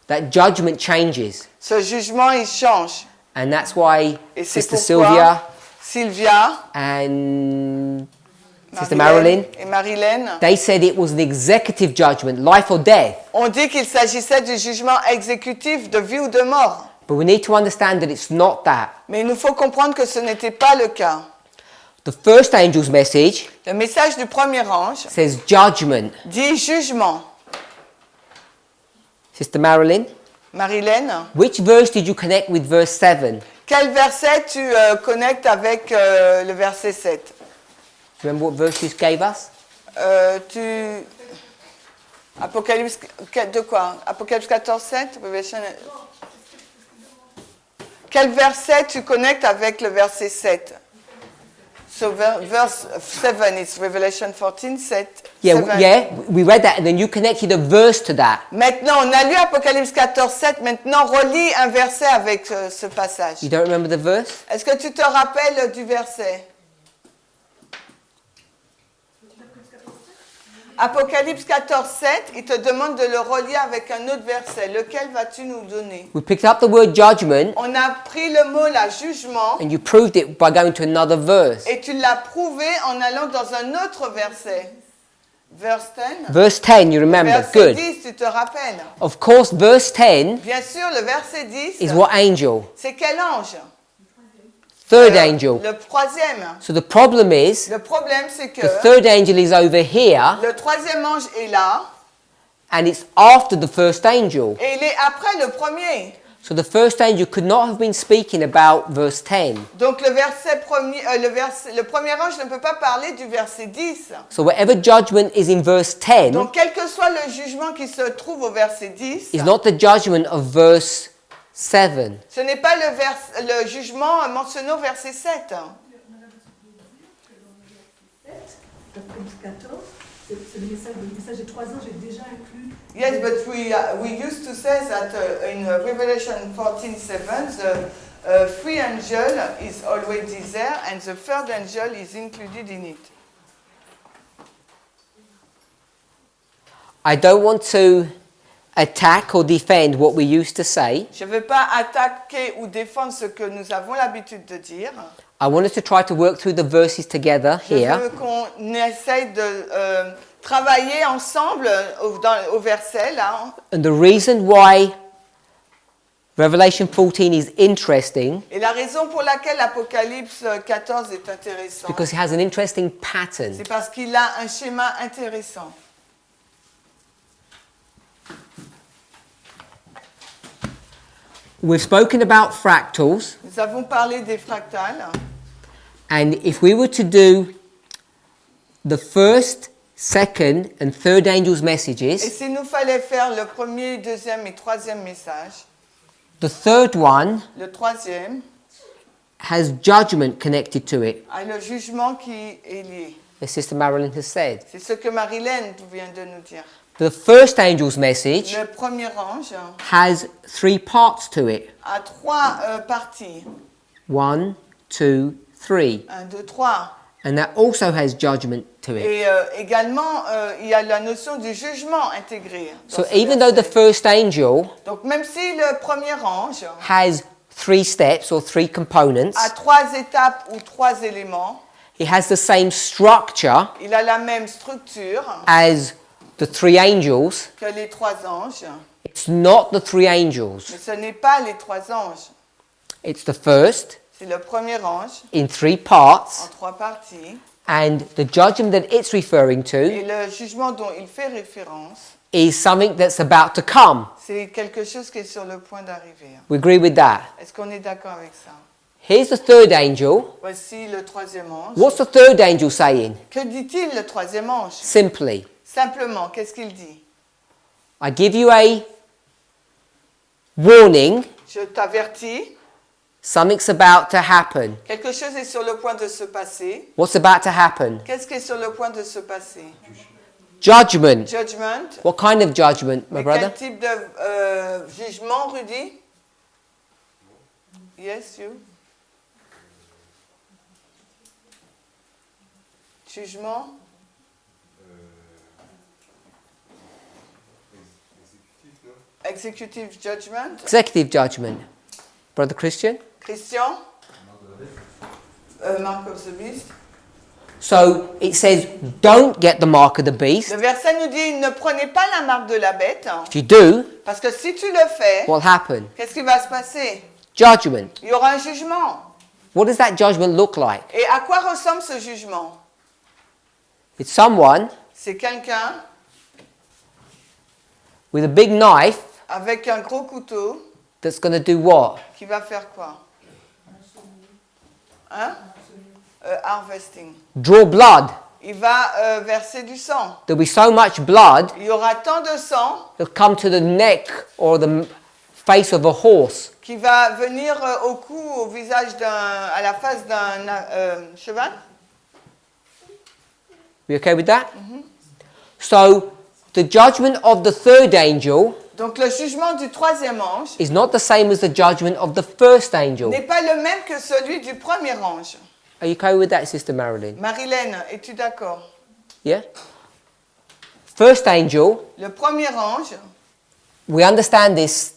That judgment changes. Ce jugement, il change. And that's why Et c'est Sister pourquoi Sylvia Sylvia and Sister Marilyn, et Marilyn they said it was an executive judgment, life or death. ont dit qu'il s'agissait du jugement exécutif de vie ou de mort. But we need to understand that it's not that. Mais il nous faut comprendre que ce n'était pas le cas. The first angel's message Le message du premier ange says judgment. dit jugement. Sister Marilyn, Marilyn, which verse did you connect with verse 7? quel verset tu connectes avec le verset 7? Remember what verse you gave us? Apocalypse de quoi? Apocalypse 14, 7? Révélation... Quel verset tu connectes avec le verset 7? So verse 7 is Revelation 14, 7. Yeah, we read that and then you connected a verse to that. Maintenant, on a lu Apocalypse 14, 7. Maintenant, relis un verset avec ce passage. You don't remember the verse? Est-ce que tu te rappelles du verset? Apocalypse 14, 7, il te demande de le relier avec un autre verset. Lequel vas-tu nous donner? We picked up the word judgment On a pris le mot là, jugement, and you proved it by going to another verse. et tu l'as prouvé en allant dans un autre verset. Verse 10. Verse 10, you remember. Verset Good. 10, tu te rappelles. Of course, verse 10 Bien sûr, le verset 10, is what angel? c'est quel ange? Third angel. Le troisième. So the problem is, Le problème, c'est que the third angel is over here le troisième ange est là, and it's after the first angel. et il est après le premier. So the first angel could not have been speaking about verse 10. Donc le premier ange ne peut pas parler du verset 10. So whatever judgment is in verse 10 Donc quel que soit le jugement qui se trouve au verset 10, is not the judgment of verse 7. ce n'est pas le jugement mentionné au verset 7. C'est le message des 3 ans, j'ai déjà inclus. Yes, but we used to say that in Revelation 14:7, the three angel is already there, and the third angel is included in it. I don't want to attack or defend what we used to say. Je ne vais pas attaquer ou défendre ce que nous avons l'habitude de dire. I want us to try to work through the verses together Je here. veux qu'on essaye de travailler ensemble au verset là. And the reason why Revelation 14 is interesting Et la raison pour laquelle Apocalypse 14 est intéressant, because it has an interesting pattern. c'est parce qu'il a un schéma intéressant. We've spoken about fractals, Nous avons parlé des fractales. and if we were to do the first, second, and third angels' Et messages, s'il nous fallait faire le premier, deuxième et troisième message, the third one le troisième has judgment connected to it, a le jugement qui est lié. as Sister Marilyn has said. C'est ce que Marilyn vient de nous dire. The first angel's message Le premier ange has 3 parts to it. a 3 parties. 1, 2, 3. 1, 2, 3. And that also has judgment to it. Et également, il y a la notion du jugement intégrée. So even though the first angel Donc même si le premier ange has 3 steps or 3 components, a 3 étapes ou 3 éléments, it has the same structure il a la même structure as the 3 angels. que les 3 anges, It's not the 3 mais angels. ce n'est pas les 3 anges. It's the first C'est le premier ange in 3 parts, en 3 parties. and the judgment that it's referring Et to le jugement dont il fait référence, is something that's about to come. c'est quelque chose qui est sur le point d'arriver. We agree with that. Est-ce qu'on est d'accord avec ça? Here's the third angel. Voici le troisième ange. What's the third angel saying? Que dit-il le troisième ange? Simply, Simplement, qu'est-ce qu'il dit? I give you a warning, Je t'avertis, something's about to happen. quelque chose est sur le point de se passer. What's about to happen? Qu'est-ce qui est sur le point de se passer? Judgment. Judgment. What kind of judgment, my Mais brother? quel type de jugement, Rudy? Yes, you? Jugement? Executive judgment? Executive judgment. Brother Christian? Christian? Mark of the beast. So it says, don't get the mark of the beast. Le verset nous dit, ne prenez pas la marque de la bête, If you do, parce que si tu le fais, what'll happen? qu'est-ce qui va se passer? Judgment. Il y aura un jugement. What does that judgment look like? Et à quoi ressemble ce jugement? It's someone C'est quelqu'un with a big knife avec un gros couteau that's going to do what? qui va faire quoi? Hein? Harvesting. Draw blood. Il va verser du sang. There'll be so much blood, Il y aura tant de sang it'll come to the neck or the face of a horse. qui va venir au cou, au visage à la face d'un cheval. We okay with that? So, the judgment of the third angel Donc le jugement du troisième ange is not the same as the judgment of the first angel. n'est pas le même que celui du premier ange. Are you okay with that, Sister Marilyn? Marilyn, es-tu d'accord? Yeah? First angel, Le premier ange, we understand this.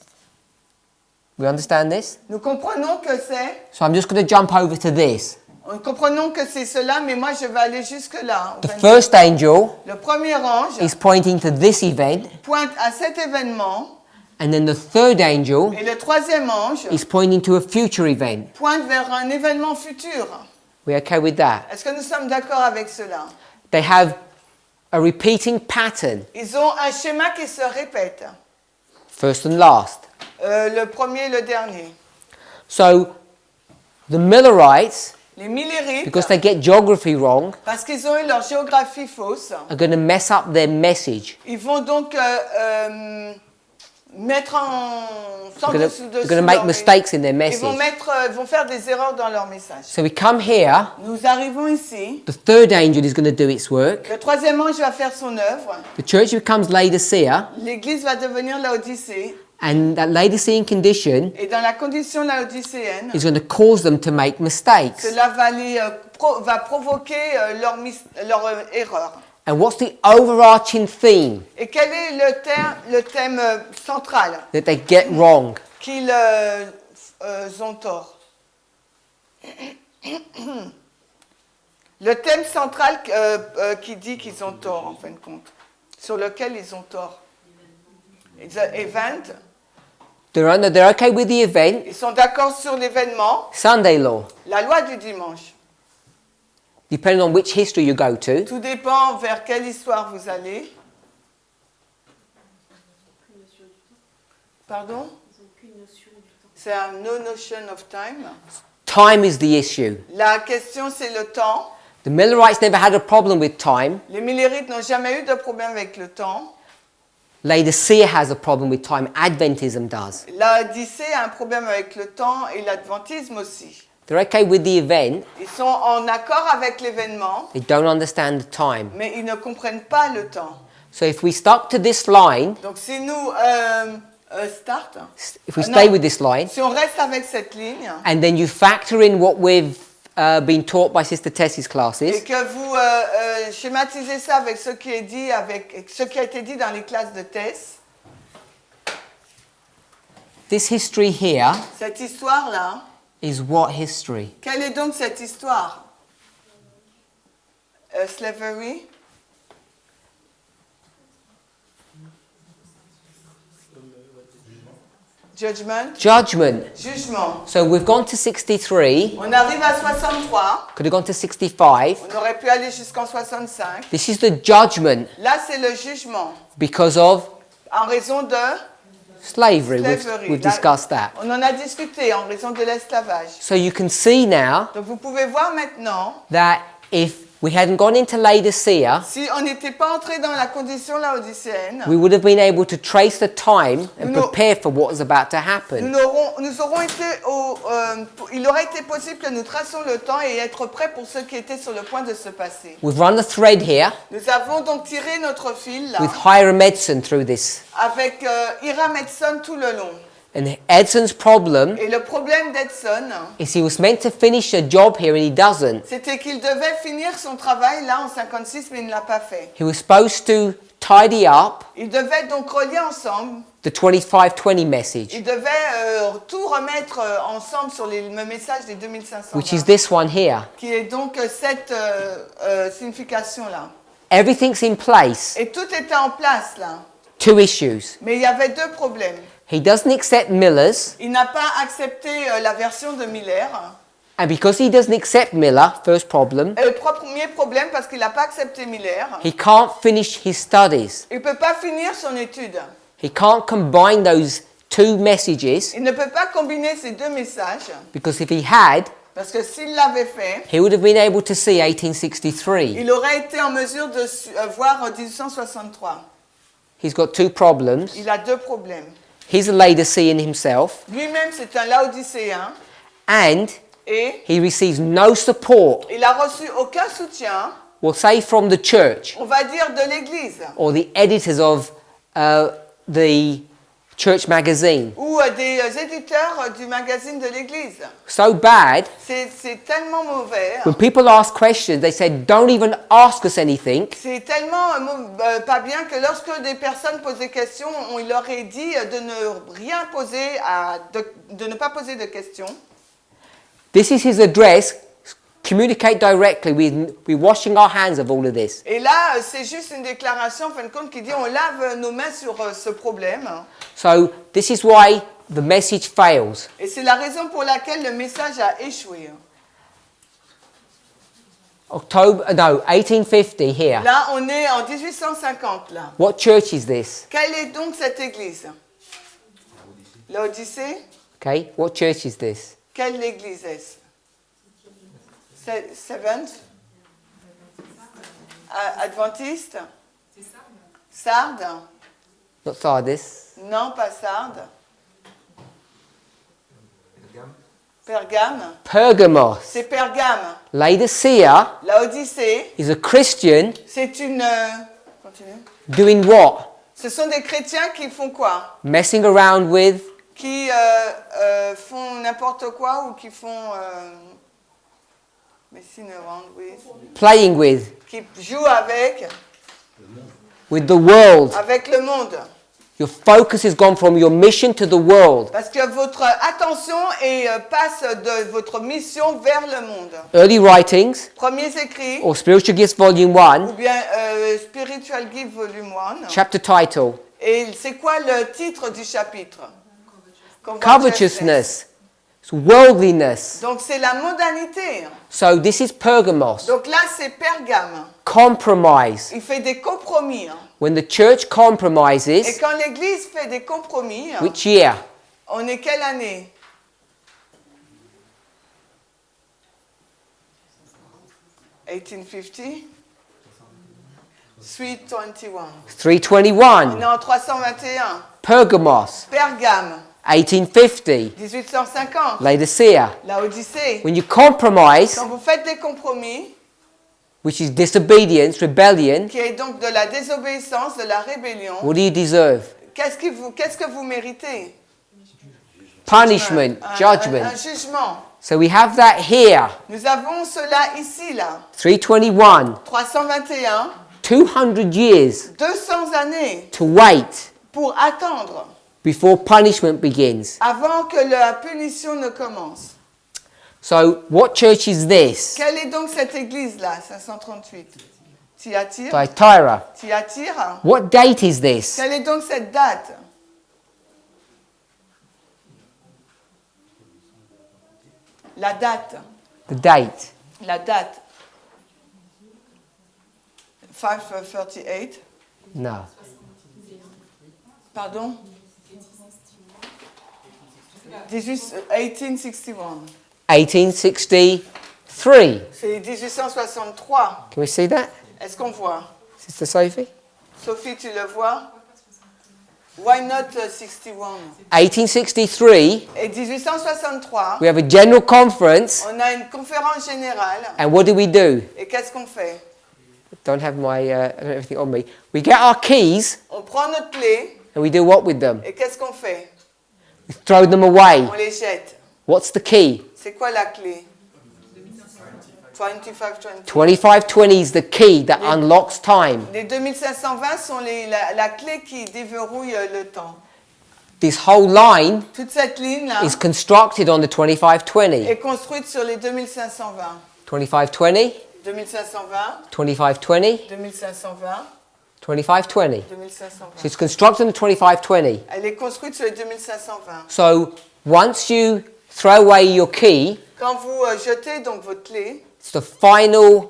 We understand this? nous comprenons que c'est, So I'm just going to jump over to this. nous comprenons que c'est cela, mais moi je vais aller jusque-là. The first angel Le premier ange is pointing to this event, pointe à cet événement, and then the third angel et le troisième ange is pointing to a future event. pointe vers un événement futur. We okay with that? Est-ce que nous sommes d'accord avec cela? They have a repeating pattern, Ils ont un schéma qui se répète. first and last. Le premier et le dernier. So the Millerites, Les Millérites, because they get geography wrong, parce qu'ils ont eu leur géographie fausse, are going to mess up their message. ils vont donc mettre en sans They're dessus going to make leur- mistakes in their Ils vont message. vont faire des erreurs dans leur message. So we come here, Nous arrivons ici. the third angel is going to do its work. Le troisième ange va faire son œuvre. The church becomes Laodicea, L'Église va devenir Laodicée. and that Laodicean condition Et dans la condition laodicéenne, is going to cause them to make mistakes. cela va, va provoquer leur erreur. And what's the overarching theme Et quel est le thème central that they get wrong? qu'ils ont tort? Le thème central qui dit qu'ils ont tort, en fin de compte, sur lequel ils ont tort. The event They're okay with the event. Ils sont d'accord sur l'événement, Sunday law. la loi du dimanche. Depending on which history you go to. Tout dépend vers quelle histoire vous allez. Pardon? C'est un no notion of time. Time is the issue. La question, c'est le temps. The Millerites never had a problem with time. Les Millerites n'ont jamais eu de problème avec le temps. Laodicea has a problem with time. Adventism does. L'Odyssée a un problème avec le temps et l'adventisme aussi. They're okay with the event. Ils sont en accord avec l'événement, They don't understand the time. mais ils ne comprennent pas le temps. So if we stuck to this line, Donc si nous if we stay with this line, si on reste avec cette ligne, and then you factor in what we've been taught by Sister Tess's et classes, que vous schématisez ça avec ce qui est dit, avec ce qui a été dit dans les classes de Tess, this history here cette histoire-là, is what history? quelle est donc cette histoire? Slavery? Judgment? Judgment. Jugement. So we've gone to 63. On arrive à 63. Could have gone to 65. On aurait pu aller jusqu'en 65. This is the judgment Là, c'est le jugement. because of En raison de slavery. slavery. We've discussed that. On en a discuté en raison de l'esclavage. So you can see now Donc vous pouvez voir maintenant, that if we hadn't gone into Laodicea, si on n'était pas entré dans la condition laodicéenne, we would have been able to trace the time and Nous- prepare for what was about to happen. il aurait été possible que nous tracions le temps et être prêts pour ce qui était sur le point de se passer. We've run the thread here Nous avons donc tiré notre fil là, with Hiram Edson through this. avec Hiram Edson tout le long. And Edson's problem Et le problème d'Edson, is he was meant to finish a job here and he doesn't. c'était qu'il devait finir son travail là en 56, mais il ne l'a pas fait. He was supposed to tidy up Il devait donc relier ensemble, the 25-20 message, il devait tout remettre ensemble sur le message des 2500, which is this one here. qui est donc cette signification-là. Everything's in place. Et tout était en place là, Two issues. mais il y avait deux problèmes. He doesn't accept Miller's, Il n'a pas accepté la version de Miller. and because he doesn't accept Miller, first problem, Et le premier problème, parce qu'il n'a pas accepté Miller, he can't finish his studies. il ne peut pas finir son étude. He can't combine those two messages Il ne peut pas combiner ces deux messages, because if he had, parce que s'il l'avait fait, he would have been able to see 1863. il aurait été en mesure de voir 1863. He's got two problems. Il a deux problèmes. He's a Laodicean himself, Lui-même, c'est un laodicéen, and et he receives no support, il n'a reçu aucun soutien, we'll say from the church on va dire de l'Église, or the editors of the church magazine. ou des éditeurs du magazine de l'Église. So bad, C'est tellement mauvais. when people ask questions, they said, don't even ask us anything. C'est tellement pas bien que lorsque des personnes posent des questions, on leur est dit de ne rien poser, de ne pas poser de questions. This is his address. Communicate directly. We're washing our hands of all of this. Et là, c'est juste une déclaration, en fin de compte, qui dit on lave nos mains sur ce problème. So this is why the message fails. Et c'est la raison pour laquelle le message a échoué. 1850 here. Là, on est en 1850, là. What church is this? Quelle est donc cette église? L'Odyssée? Okay, what church is this? Quelle église est-ce? Seventh? Adventiste? Sardes? Not Sardis. Non, pas Sardes. Pergame? Pergamos. C'est Pergame. Laodicea L'Odyssée, is a Christian c'est une... continue. doing what? Ce sont des chrétiens qui font quoi? Messing around with Qui font n'importe quoi ou qui font... messing around with... playing with Qui jouent avec the world. le monde. Your focus has gone from your mission to the world. Parce que votre attention passe de votre mission vers le monde. Early writings Premiers écrits, or Spiritual Gifts Volume ou 1, bien Spiritual Gift Volume 1. chapter title, Et c'est quoi le titre du chapitre? covetousness, it's worldliness. Donc c'est la mondanité. So this is Pergamos. Donc là c'est Pergame. Compromise. Il fait des compromis. When the church Et compromises, quand l'Église fait des compromis, which year? on est quelle année? 1850? 321. 321. On est en 321. Pergamos. Pergame. 1850. 1850. Laodicea. La Odyssée. When you compromise, Quand vous faites des compromis, which is disobedience, rebellion, qui est donc de la désobéissance, de la rébellion, what do you deserve? qu'est-ce que vous méritez? Punishment, judgment. Un jugement. So we have that here. Nous avons cela ici, là. 321. 321, 200 years 200 années to wait pour attendre before punishment begins. avant que la punition ne commence. So what church is this? Quelle est donc cette église-là, 538? Thyatire? Thyatira. Thyatire? What date is this? Quelle est donc cette date? La date. The date. La date. 538. No. Pardon? 1861. 1863. C'est 1863. Can we see that? Est-ce qu'on voit? Sister Sophie? Sophie, tu le vois? Why not 61? 1863, Et 1863, we have a general conference, on a une conférence générale. and what do? Et qu'est-ce qu'on fait? Don't have my, I don't have everything on me. We get our keys, On prend notre clé. and we do what with them? Et qu'est-ce qu'on fait? We throw them away. On les jette. What's the key? C'est quoi la clé? 2520. 2520 is the key that unlocks time. Les 2520 sont la clé qui déverrouille le temps. This whole line Toute cette ligne-là is constructed on the 2520. est construite sur les 2520. 2520, 2520, 2520, 2520, 2520. 2520. So it's constructed on the 2520. Elle est construite sur les 2520. So once you throw away your key, Quand vous jetez donc votre clé, it's the final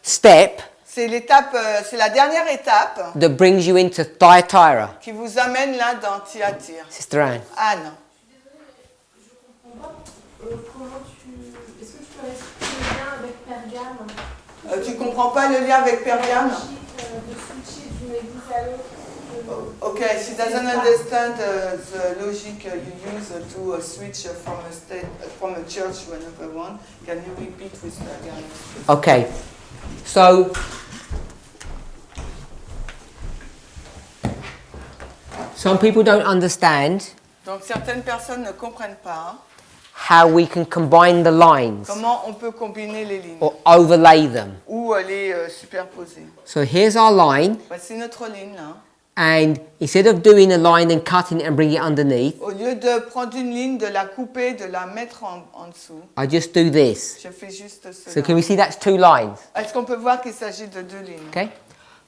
step c'est l'étape, c'est la dernière étape that brings you into Thyatira. qui vous amène là dans Thyatire. Sister Anne. Anne, Est-ce que tu peux expliquer le lien avec Pergame? tu comprends pas le lien avec Pergame? De switcher d'une église à l'autre. Okay, she doesn't understand the logic you use to switch from a church to another one. Can you repeat with Pergame? Okay. So some people don't understand Donc certaines personnes ne comprennent pas how we can combine the lines comment on peut combiner les lignes or overlay them. ou les superposer. So here's our line, Voici notre ligne là. and instead of doing a line and cutting it and bringing it underneath, Au lieu de prendre une ligne, de la couper, de la mettre en dessous, I just do this. je fais juste So cela. can we see that's two lines? Est-ce qu'on peut voir qu'il s'agit de deux lignes? Okay.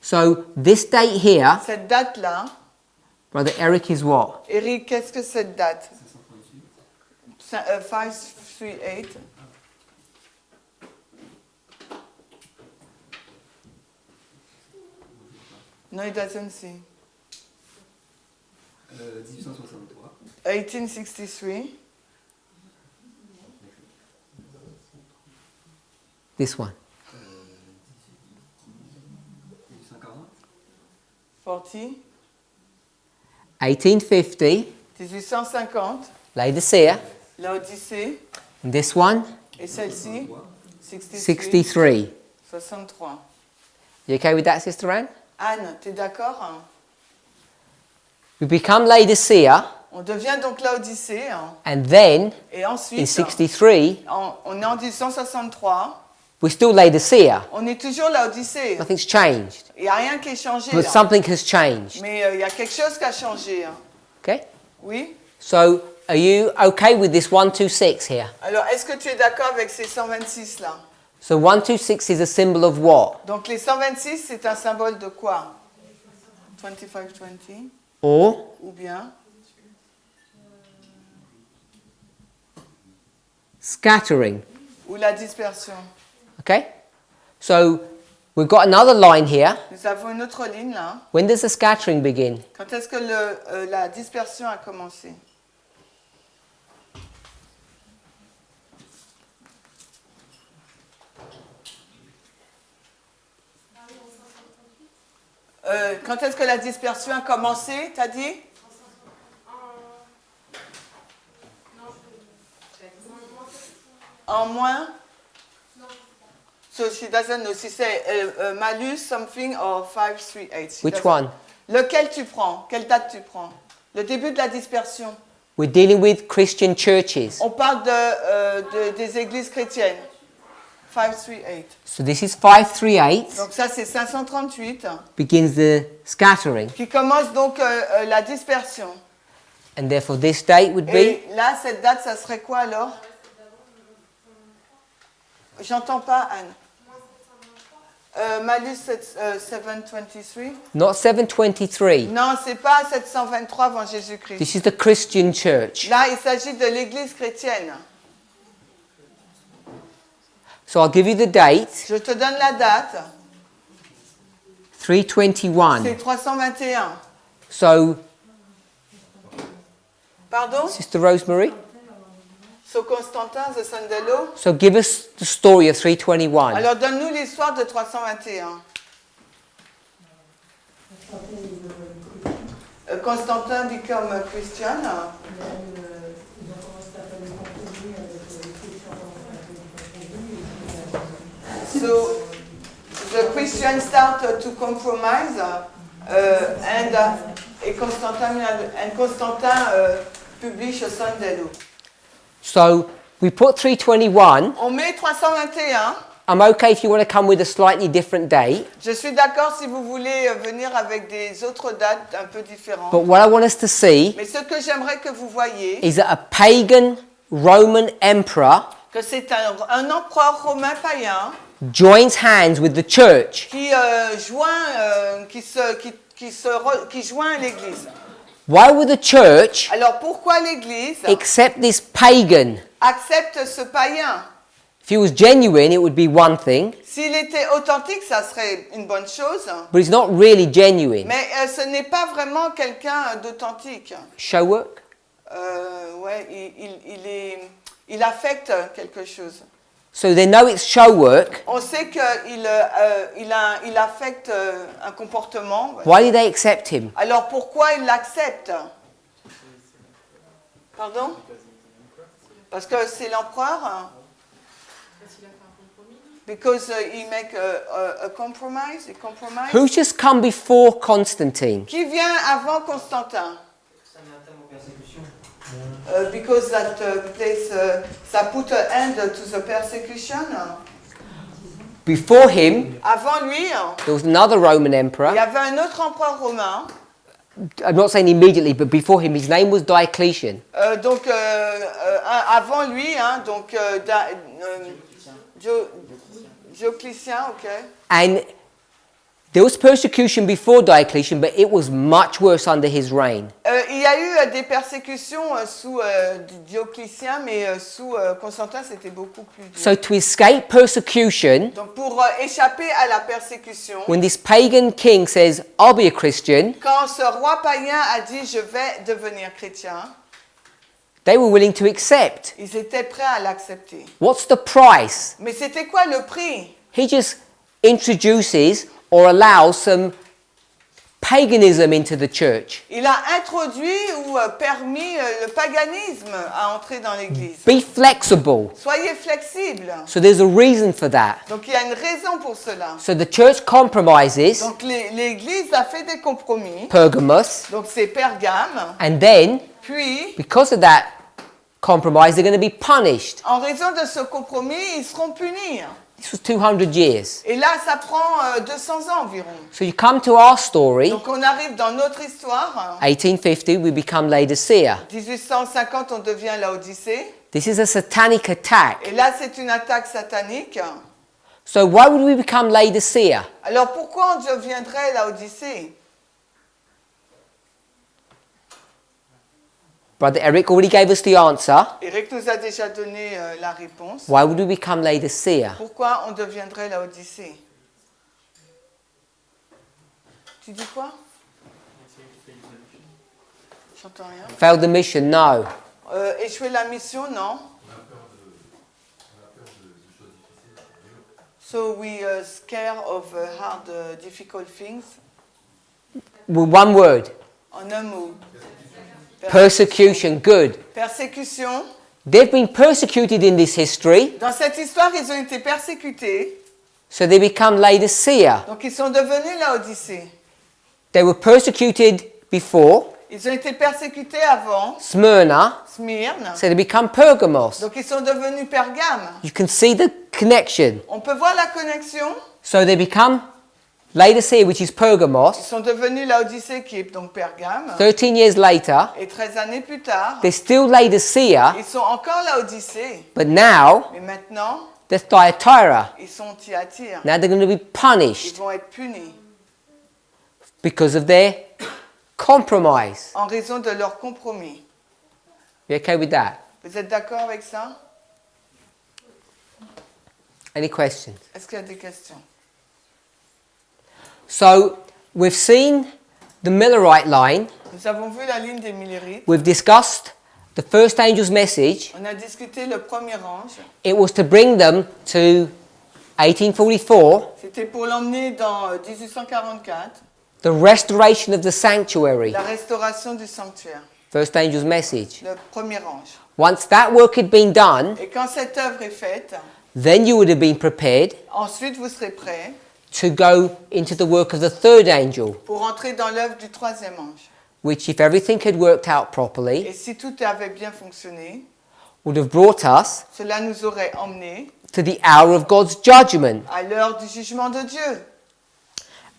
So this date here, Cette date-là, Brother Eric, is what? Eric, qu'est-ce que cette date? 538. No, it doesn't see. 1863. 1863. This one. 40. 1850, 1850. Laodicea. L'Odyssée. And this one, Et celle-ci? 63. 63. 63. You okay with that, Sister Anne? Anne, tu es d'accord? Hein? We become Laodicea, On devient donc l'Odyssée. Hein? and then Et in ensuite, 63, on est en 1863. we're still Laodicea. On est toujours l'Odyssée. Nothing's changed. Il n'y a rien qui est changé. But Là. something has changed. Mais il y a quelque chose qui a changé. Hein. Okay? Oui? So are you okay with this 126 here? Alors, est-ce que tu es d'accord avec ces 126 là? So 126 is a symbol of what? Donc, les 126, c'est un symbole de quoi? 2520? Or Ou bien? scattering. ou la dispersion. Okay? So we've got another line here. Nous avons une autre ligne là. When does the scattering begin? Quand est-ce que la dispersion a commencé? Quand est-ce que la dispersion a commencé, t'as dit? En moins? So she doesn't know. She say malus something or 538. Which one? Lequel tu prends? Quelle date tu prends? Le début de la dispersion. We're dealing with Christian churches. On parle des églises chrétiennes. 538. So this is 538. Donc ça c'est 538. Begins the scattering. Qui commence donc la dispersion. And therefore this date would be? Et là cette date ça serait quoi alors? J'entends pas Anne. Malus 723. Not 723. Non, c'est pas 723 avant Jésus-Christ. This is the Christian church. Là, il s'agit de l'église chrétienne. So I'll give you the date. Je te donne la date. 321. C'est 321. So, Pardon? Sister Rosemary? So Constantin de Sandello. So give us the story of 321. Alors donne-nous l'histoire de 321. Constantin become a Christian. So the Christians start to compromise and Constantin publish a Sandello. So we put 321. On met 321. I'm okay if you want to come with a slightly different date. Je suis d'accord si vous voulez venir avec des autres dates un peu différentes. But what I want us to see Mais ce que j'aimerais que vous voyiez, is that a pagan Roman emperor que c'est un empereur romain païen joins hands with the church. qui joint l'Église. Why would the church Alors pourquoi l'Église accept this pagan? accepte ce païen? If he was genuine, it would be one thing, S'il était authentique, ça serait une bonne chose. but he's not really genuine. Mais ce n'est pas vraiment quelqu'un d'authentique. Show work? Ouais, il affecte quelque chose. So they know it's show work. On sait qu'il il affecte un comportement. Why did they accept him? Alors pourquoi il l'accepte? Pardon? Parce que c'est l'empereur. Because he make a compromise. Who's just come before Constantine? Qui vient avant Constantin? Because that place, ça put an end to the persecution. Before him, Avant lui, there was another Roman il y emperor. avait un autre empereur romain. I'm not saying immediately, but before him, his name was Diocletian. Donc avant lui, donc Dioclétien, ok. And there was persecution before Diocletian, but it was much worse under his reign. Il y a eu des persécutions sous Dioclétien, mais sous Constantin, c'était beaucoup plus dur. So to escape persecution, Donc pour échapper à la persécution, when this pagan king says, I'll be a Christian, quand ce roi païen a dit je vais devenir chrétien, they were willing to accept. ils étaient prêts à l'accepter. What's the price? Mais c'était quoi le prix? He just introduces or allows some paganism into the church. Il a introduit ou permis le paganisme à entrer dans l'Église. Be flexible. Soyez flexibles. So there's a reason for that. Donc il y a une raison pour cela. So the church compromises, Donc l'Église a fait des compromis. Pergamos, Donc c'est Pergame. and then, Puis, because of that compromise, they're going to be punished. en raison de ce compromis, ils seront punis. This was 200 years. Et là, ça prend 200 ans environ. So you come to our story, Donc on arrive dans notre histoire. 1850, we become Laodicea. 1850, on devient Laodicée. This is a satanic attack. Et là, c'est une attaque satanique. So why would we become Laodicea? Alors pourquoi on deviendrait Laodicée? Brother Eric already gave us the answer. Eric nous a déjà donné la réponse. Why would we become Laodicea? Pourquoi on deviendrait la Odyssée? Tu dis quoi? J'entends rien. Failed the mission? No. Échouer la mission, non. So we are scared of hard, difficult things. Well, one word. En un mot. Persecution. Good. Persécution. They've been persecuted in this history, Dans cette histoire, ils ont été persécutés. so they become Laodicea. Donc ils sont devenus la Odyssée. They were persecuted before, Ils ont été persécutés avant. Smyrna, Smyrne. so they become Pergamos. Donc ils sont devenus Pergame. You can see the connection. On peut voir la connexion. So they become Laodicea, which is Ils Pergamos. sont devenus la Odyssée qui est donc Pergame. 13 years later, Et 13 années plus tard, they're still Laodicea, ils sont encore la Odyssée. but now Mais maintenant, they're Thyatira. ils sont Thyatire. Now they're going to be Ils punished vont être punis because of their compromise. en raison de leur compromis. You okay with that? Vous êtes d'accord avec ça? Any questions? Est-ce qu'il y a des questions? So we've seen the Millerite line. Nous avons vu la ligne des Millérites. We've discussed the first angel's message. On a discuté le premier ange. It was to bring them to 1844, C'était pour l'emmener dans 1844, the restoration of the sanctuary. la restauration du sanctuaire. First angel's message. Le premier ange. Once that work had been done, Et quand cette œuvre est faite, then you would have been prepared ensuite vous serez prêts to go into the work of the third angel, pour entrer dans l'œuvre du troisième ange. which, if everything had worked out properly, Et si tout avait bien fonctionné, would have brought us cela nous aurait emmenés to the hour of God's judgment. à l'heure du jugement de Dieu.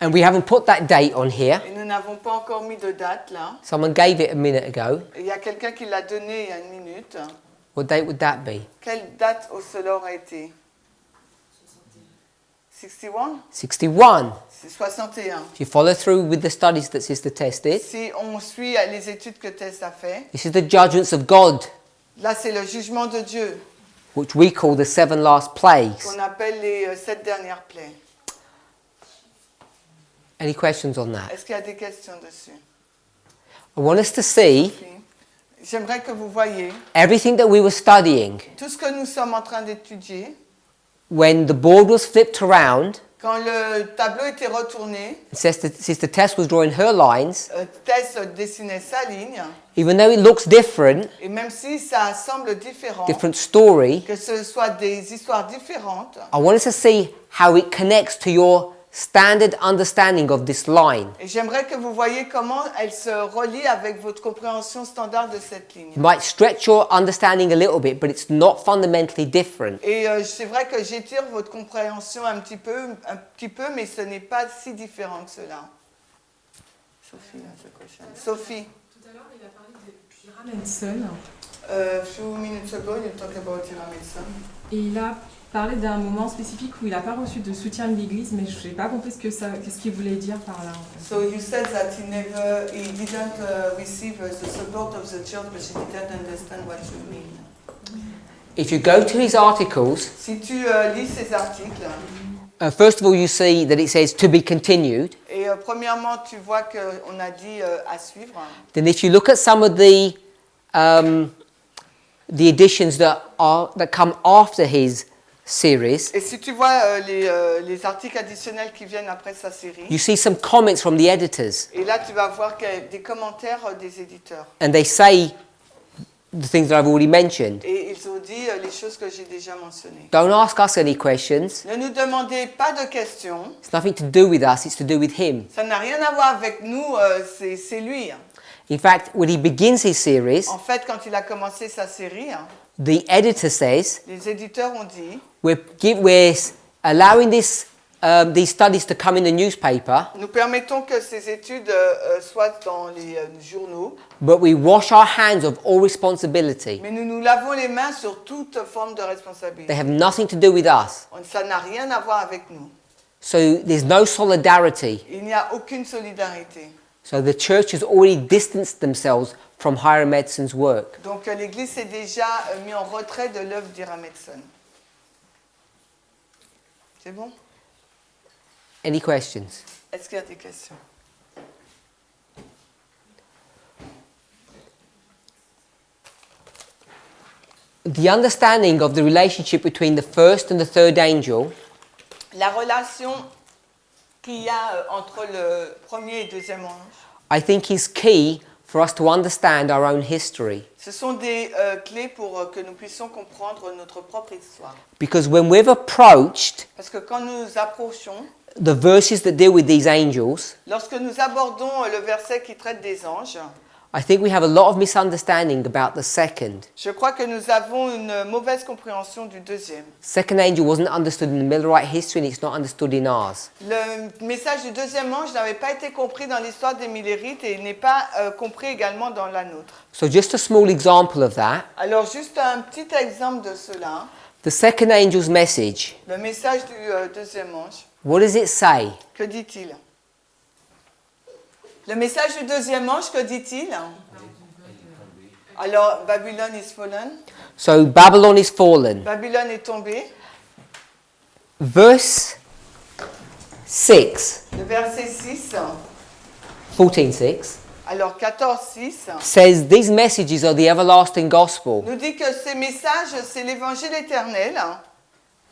And we haven't put that date on here. Et nous n'avons pas encore mis de date là. Someone gave it a minute ago. Et il y a quelqu'un qui l'a donné il y a une minute. What date would that be? Quelle date cela aurait été? 61? 61. C'est 61. If you follow through with the studies that Sister Tess did, Si on suit les études que Tess a fait, this is the judgments of God, là c'est le jugement de Dieu, which we call the 7 last plagues. qu'on appelle les 7 dernières plaies. Any questions on that? Est-ce qu'il y a des questions dessus? I want us to see J'aimerais que vous voyiez everything that we were studying tout ce que nous sommes en train d'étudier. when the board was flipped around. Quand le tableau était retourné, Sister Tess was drawing her lines. Tess dessinait sa ligne, Even though it looks different, et même si ça semble différent, different story, que ce soit des histoires différentes, I want us to see how it connects to your standard understanding of this line. et j'aimerais que vous voyiez comment elle se relie avec votre compréhension standard de cette ligne. It might stretch your understanding a little bit, but it's not fundamentally different. Et c'est vrai que j'étire votre compréhension un petit peu, mais ce n'est pas si différent que cela. Sophie, Sophie. Tout à l'heure, il a parlé de Pyramidson. Few minutes ago, you talked about Pyramidson. Et il a parlé d'un moment spécifique où il n'a pas reçu de soutien de l'Église, mais je n'ai pas compris qu'est-ce qu'il voulait dire par là. En fait. So you said that he didn't receive the support of the church, but he didn't understand what you mean. If you go to his articles, Si tu lis ces articles, first of all you see that it says to be continued. et premièrement tu vois qu'on a dit à suivre. Then if you look at some of the editions that come after his series, Et si tu vois les articles additionnels qui viennent après sa série, you see some comments from the editors, et là tu vas voir qu'il y a des commentaires des éditeurs. and they say the things that I've already mentioned. Et ils ont dit les choses que j'ai déjà mentionnées. Don't ask us any questions. Ne nous demandez pas de questions. It's nothing to do with us, it's to do with him. Ça n'a rien à voir avec nous, c'est lui. In fact, when he begins his series, En fait, quand il a commencé sa série, the editor says, les éditeurs ont dit we're allowing these studies to come in the newspaper, nous permettons que ces études soient dans les journaux, but we wash our hands of all responsibility. mais nous nous lavons les mains sur toute forme de responsabilité. They have nothing to do with us. Ça n'a rien à voir avec nous. So there's no solidarity. Il n'y a aucune solidarité. So the church has already distanced themselves from Hiram Edson's work. Donc l'Église s'est déjà mis en retrait de l'œuvre d'Hiram Edson. C'est bon? Any questions? Est-ce qu'il y a des questions? The understanding of the relationship between the first and the third angel La relation qu'il y a entre le premier et le deuxième ange, I think is key for us to understand our own history. ce sont des clés pour que nous puissions comprendre notre propre histoire. Because when we've approached Parce que quand nous approchons, the verses that deal with these angels, lorsque nous abordons le verset qui traite des anges, I think we have a lot of misunderstanding about the second. je crois que nous avons une mauvaise compréhension du deuxième. Second angel wasn't understood in the Millerite history and it's not understood in ours. Le message du deuxième ange n'avait pas été compris dans l'histoire des Millérites et il n'est pas compris également dans la nôtre. So just a small example of that. Alors juste un petit exemple de cela, The second angel's message, le message du deuxième ange, what does it say? que dit-il? Le message du deuxième ange, que dit-il? Alors, Babylone is fallen. So Babylon is fallen. Babylone est tombée. Verse 6, Le verset 6, 14:6, alors 14, 6, says these messages are the everlasting gospel. nous dit que ces messages, c'est l'évangile éternel.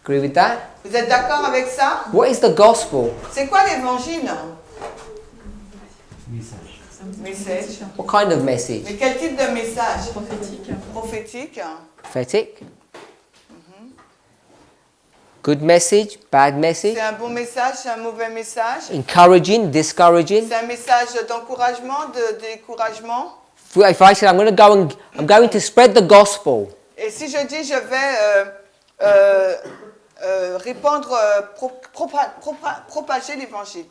Agree with that? Vous êtes d'accord avec ça? What is the gospel? C'est quoi l'évangile? Message. Message. What kind of message? Mais quel type de message? Prophétique. Prophétique. Prophetic? Good message, bad message? C'est un bon message, c'est un mauvais message. Encouraging, discouraging? C'est un message d'encouragement, de découragement. If I said I'm going to spread the gospel, Et si je dis je vais répandre, propager l'évangile.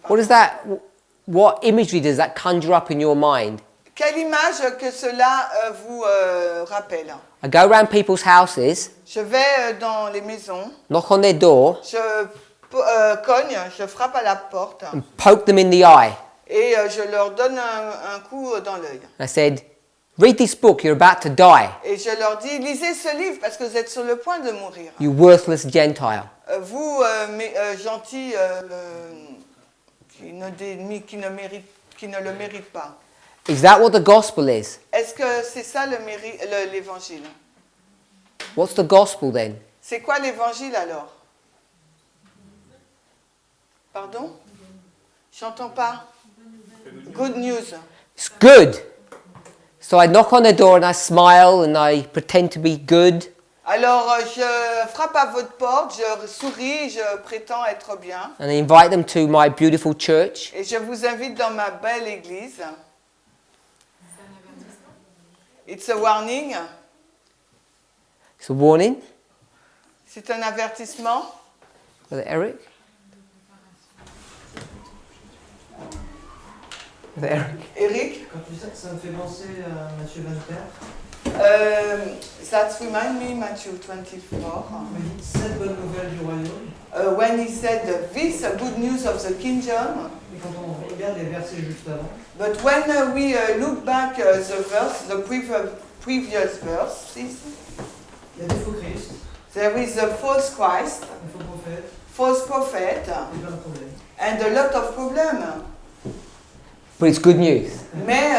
what imagery does that conjure up in your mind? Quelle image que cela vous rappelle? I go around people's houses, Je vais dans les maisons, knock on their door, je cogne, je frappe à la porte and poke them in the eye. et je leur donne un coup dans l'œil. I said, read this book, you're about to die, Et je leur dis, lisez ce livre parce que vous êtes sur le point de mourir. you worthless Gentile. Vous, gentils, qui ne le méritent pas. Is that what the gospel is? Est-ce que c'est ça l'évangile? What's the gospel then? C'est quoi l'évangile alors? Pardon? J'entends pas. Good news. It's good. So I knock on the door and I smile and I pretend to be good. Alors je frappe à votre porte, je souris, je prétends être bien. And I invite them to my beautiful church. Et je vous invite dans ma belle église. It's a warning. It's a warning. C'est un avertissement. Brother Eric? Brother Eric? Eric? Quand tu sais que ça me fait penser à Matthieu 24. That remind me Matthew 24. Cette bonne nouvelle du royaume. When he said this good news of the kingdom. Et quand on regarde les versets juste avant. But when we look back the previous verse, il y a des faux Christ. There is a false Christ. Des faux prophètes. False prophet. Et plein de problèmes. And a lot of problems. But it's good news. Mais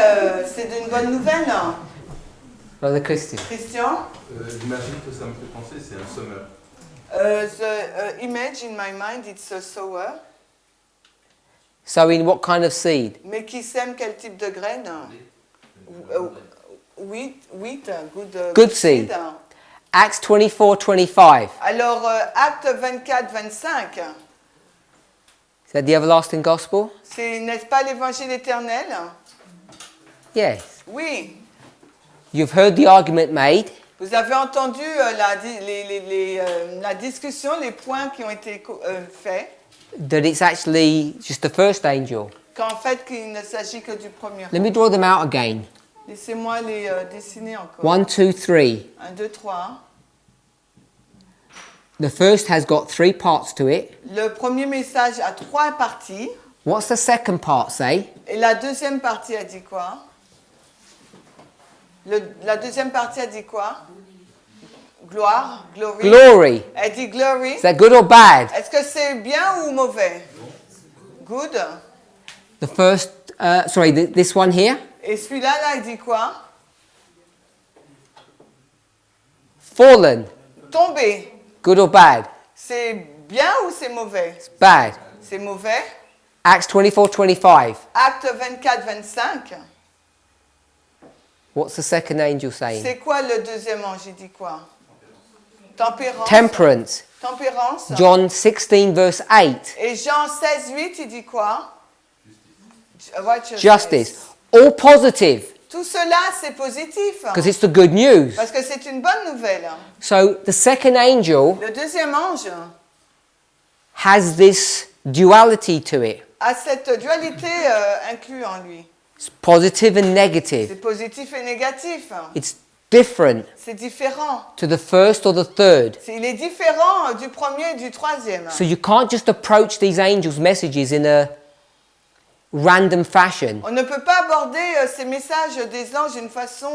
c'est une bonne nouvelle. Brother Christian? Christian? L'imagine que ça me fait penser, c'est un sommeur. The image in my mind, it's a sower. Sowing what kind of seed? Mais qui sème quel type de graines? Wheat, Good seed. Acts 24:25. Alors, Acte 24, 25. Is that the everlasting gospel? C'est, n'est-ce pas l'évangile éternel? Yes. Oui. You've heard the argument made. Vous avez entendu la discussion, les points qui ont été faits. That it's actually just the first angel. Qu'en fait, qu'il ne s'agit que du premier. Let me draw them out again. Laissez-moi les dessiner encore. 1, 2, 3. 1, 2, 3. The first has got 3 parts to it. Le premier message a 3 parties. What's the second part say? Et la deuxième partie a dit quoi? La deuxième partie, elle dit quoi? Gloire, glory. Glory. Elle dit glory. Is that good or bad? Est-ce que c'est bien ou mauvais? Good. The first, this one here. Et celui-là, là, il dit quoi? Fallen. Tomber. Good or bad? C'est bien ou c'est mauvais? It's bad. C'est mauvais. Acts 24:25. Acte 24-25. What's the second angel saying? C'est quoi le deuxième ange? Il dit quoi? Tempérance. Temperance. Tempérance. John 16 verse 8. Et Jean 16-8, il dit quoi? Justice. All positive. Tout cela, c'est positif. Because it's the good news. Parce que c'est une bonne nouvelle. So the second angel Le deuxième ange has this duality to it. a cette dualité inclue en lui. It's positive and C'est negative. positif et négatif. It's different C'est différent. to the first or the third. Il est différent du premier et du troisième. So you can't just approach these angels' messages in a random fashion. On ne peut pas aborder ces messages des anges d'une façon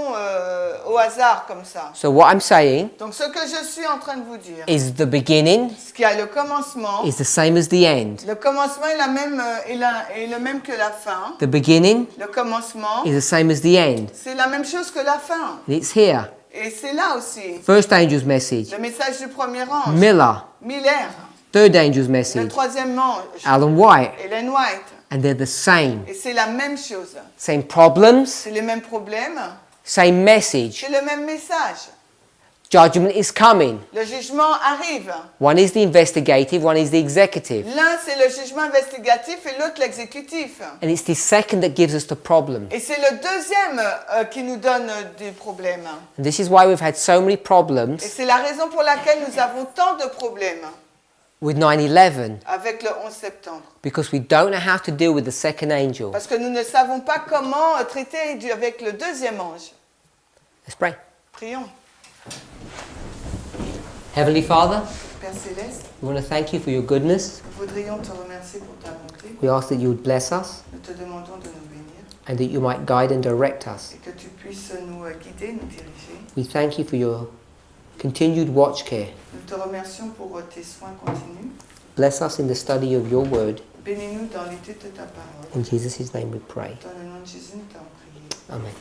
au hasard comme ça. So what I'm saying Donc ce que je suis en train de vous dire, is the beginning ce qui a le commencement, is the same as the end. le commencement est, est le même que la fin. The beginning Le commencement, is the same as the end. c'est la même chose que la fin. And it's here. Et c'est là aussi. First angel's message. Le message du premier ange. Miller. Miller. Third angel's Le message. troisième ange. Alan White. Ellen White. And they're the same. Et c'est la même chose. Same problems. C'est les mêmes problèmes. Same message. C'est le même message. Judgment is coming. Le jugement arrive. One is the investigative, one is the executive. L'un, c'est le jugement investigatif et l'autre, l'exécutif. And it's the second that gives us the problem. Et c'est le deuxième qui nous donne des problèmes. And this is why we've had so many Et problems c'est la raison pour laquelle nous avons tant de problèmes with 9/11, avec le 11 septembre. because we don't know how to deal with the second angel. Parce que nous ne savons pas comment traiter avec le deuxième ange. Let's pray. Prions. Heavenly Father, Père Céleste, we want to thank you for your goodness. nous voudrions te remercier pour ta bonté. We ask that you would bless us Nous te demandons de nous bénir and that you might guide and direct us. et que tu puisses nous guider, nous diriger. We thank you for your continued watch care. Nous te remercions pour tes soins continus. Bless us in the study of your word. Bénis-nous dans l'étude de ta parole. In Jesus' name we pray. Dans le nom de Jésus, nous t'avons prié. Amen.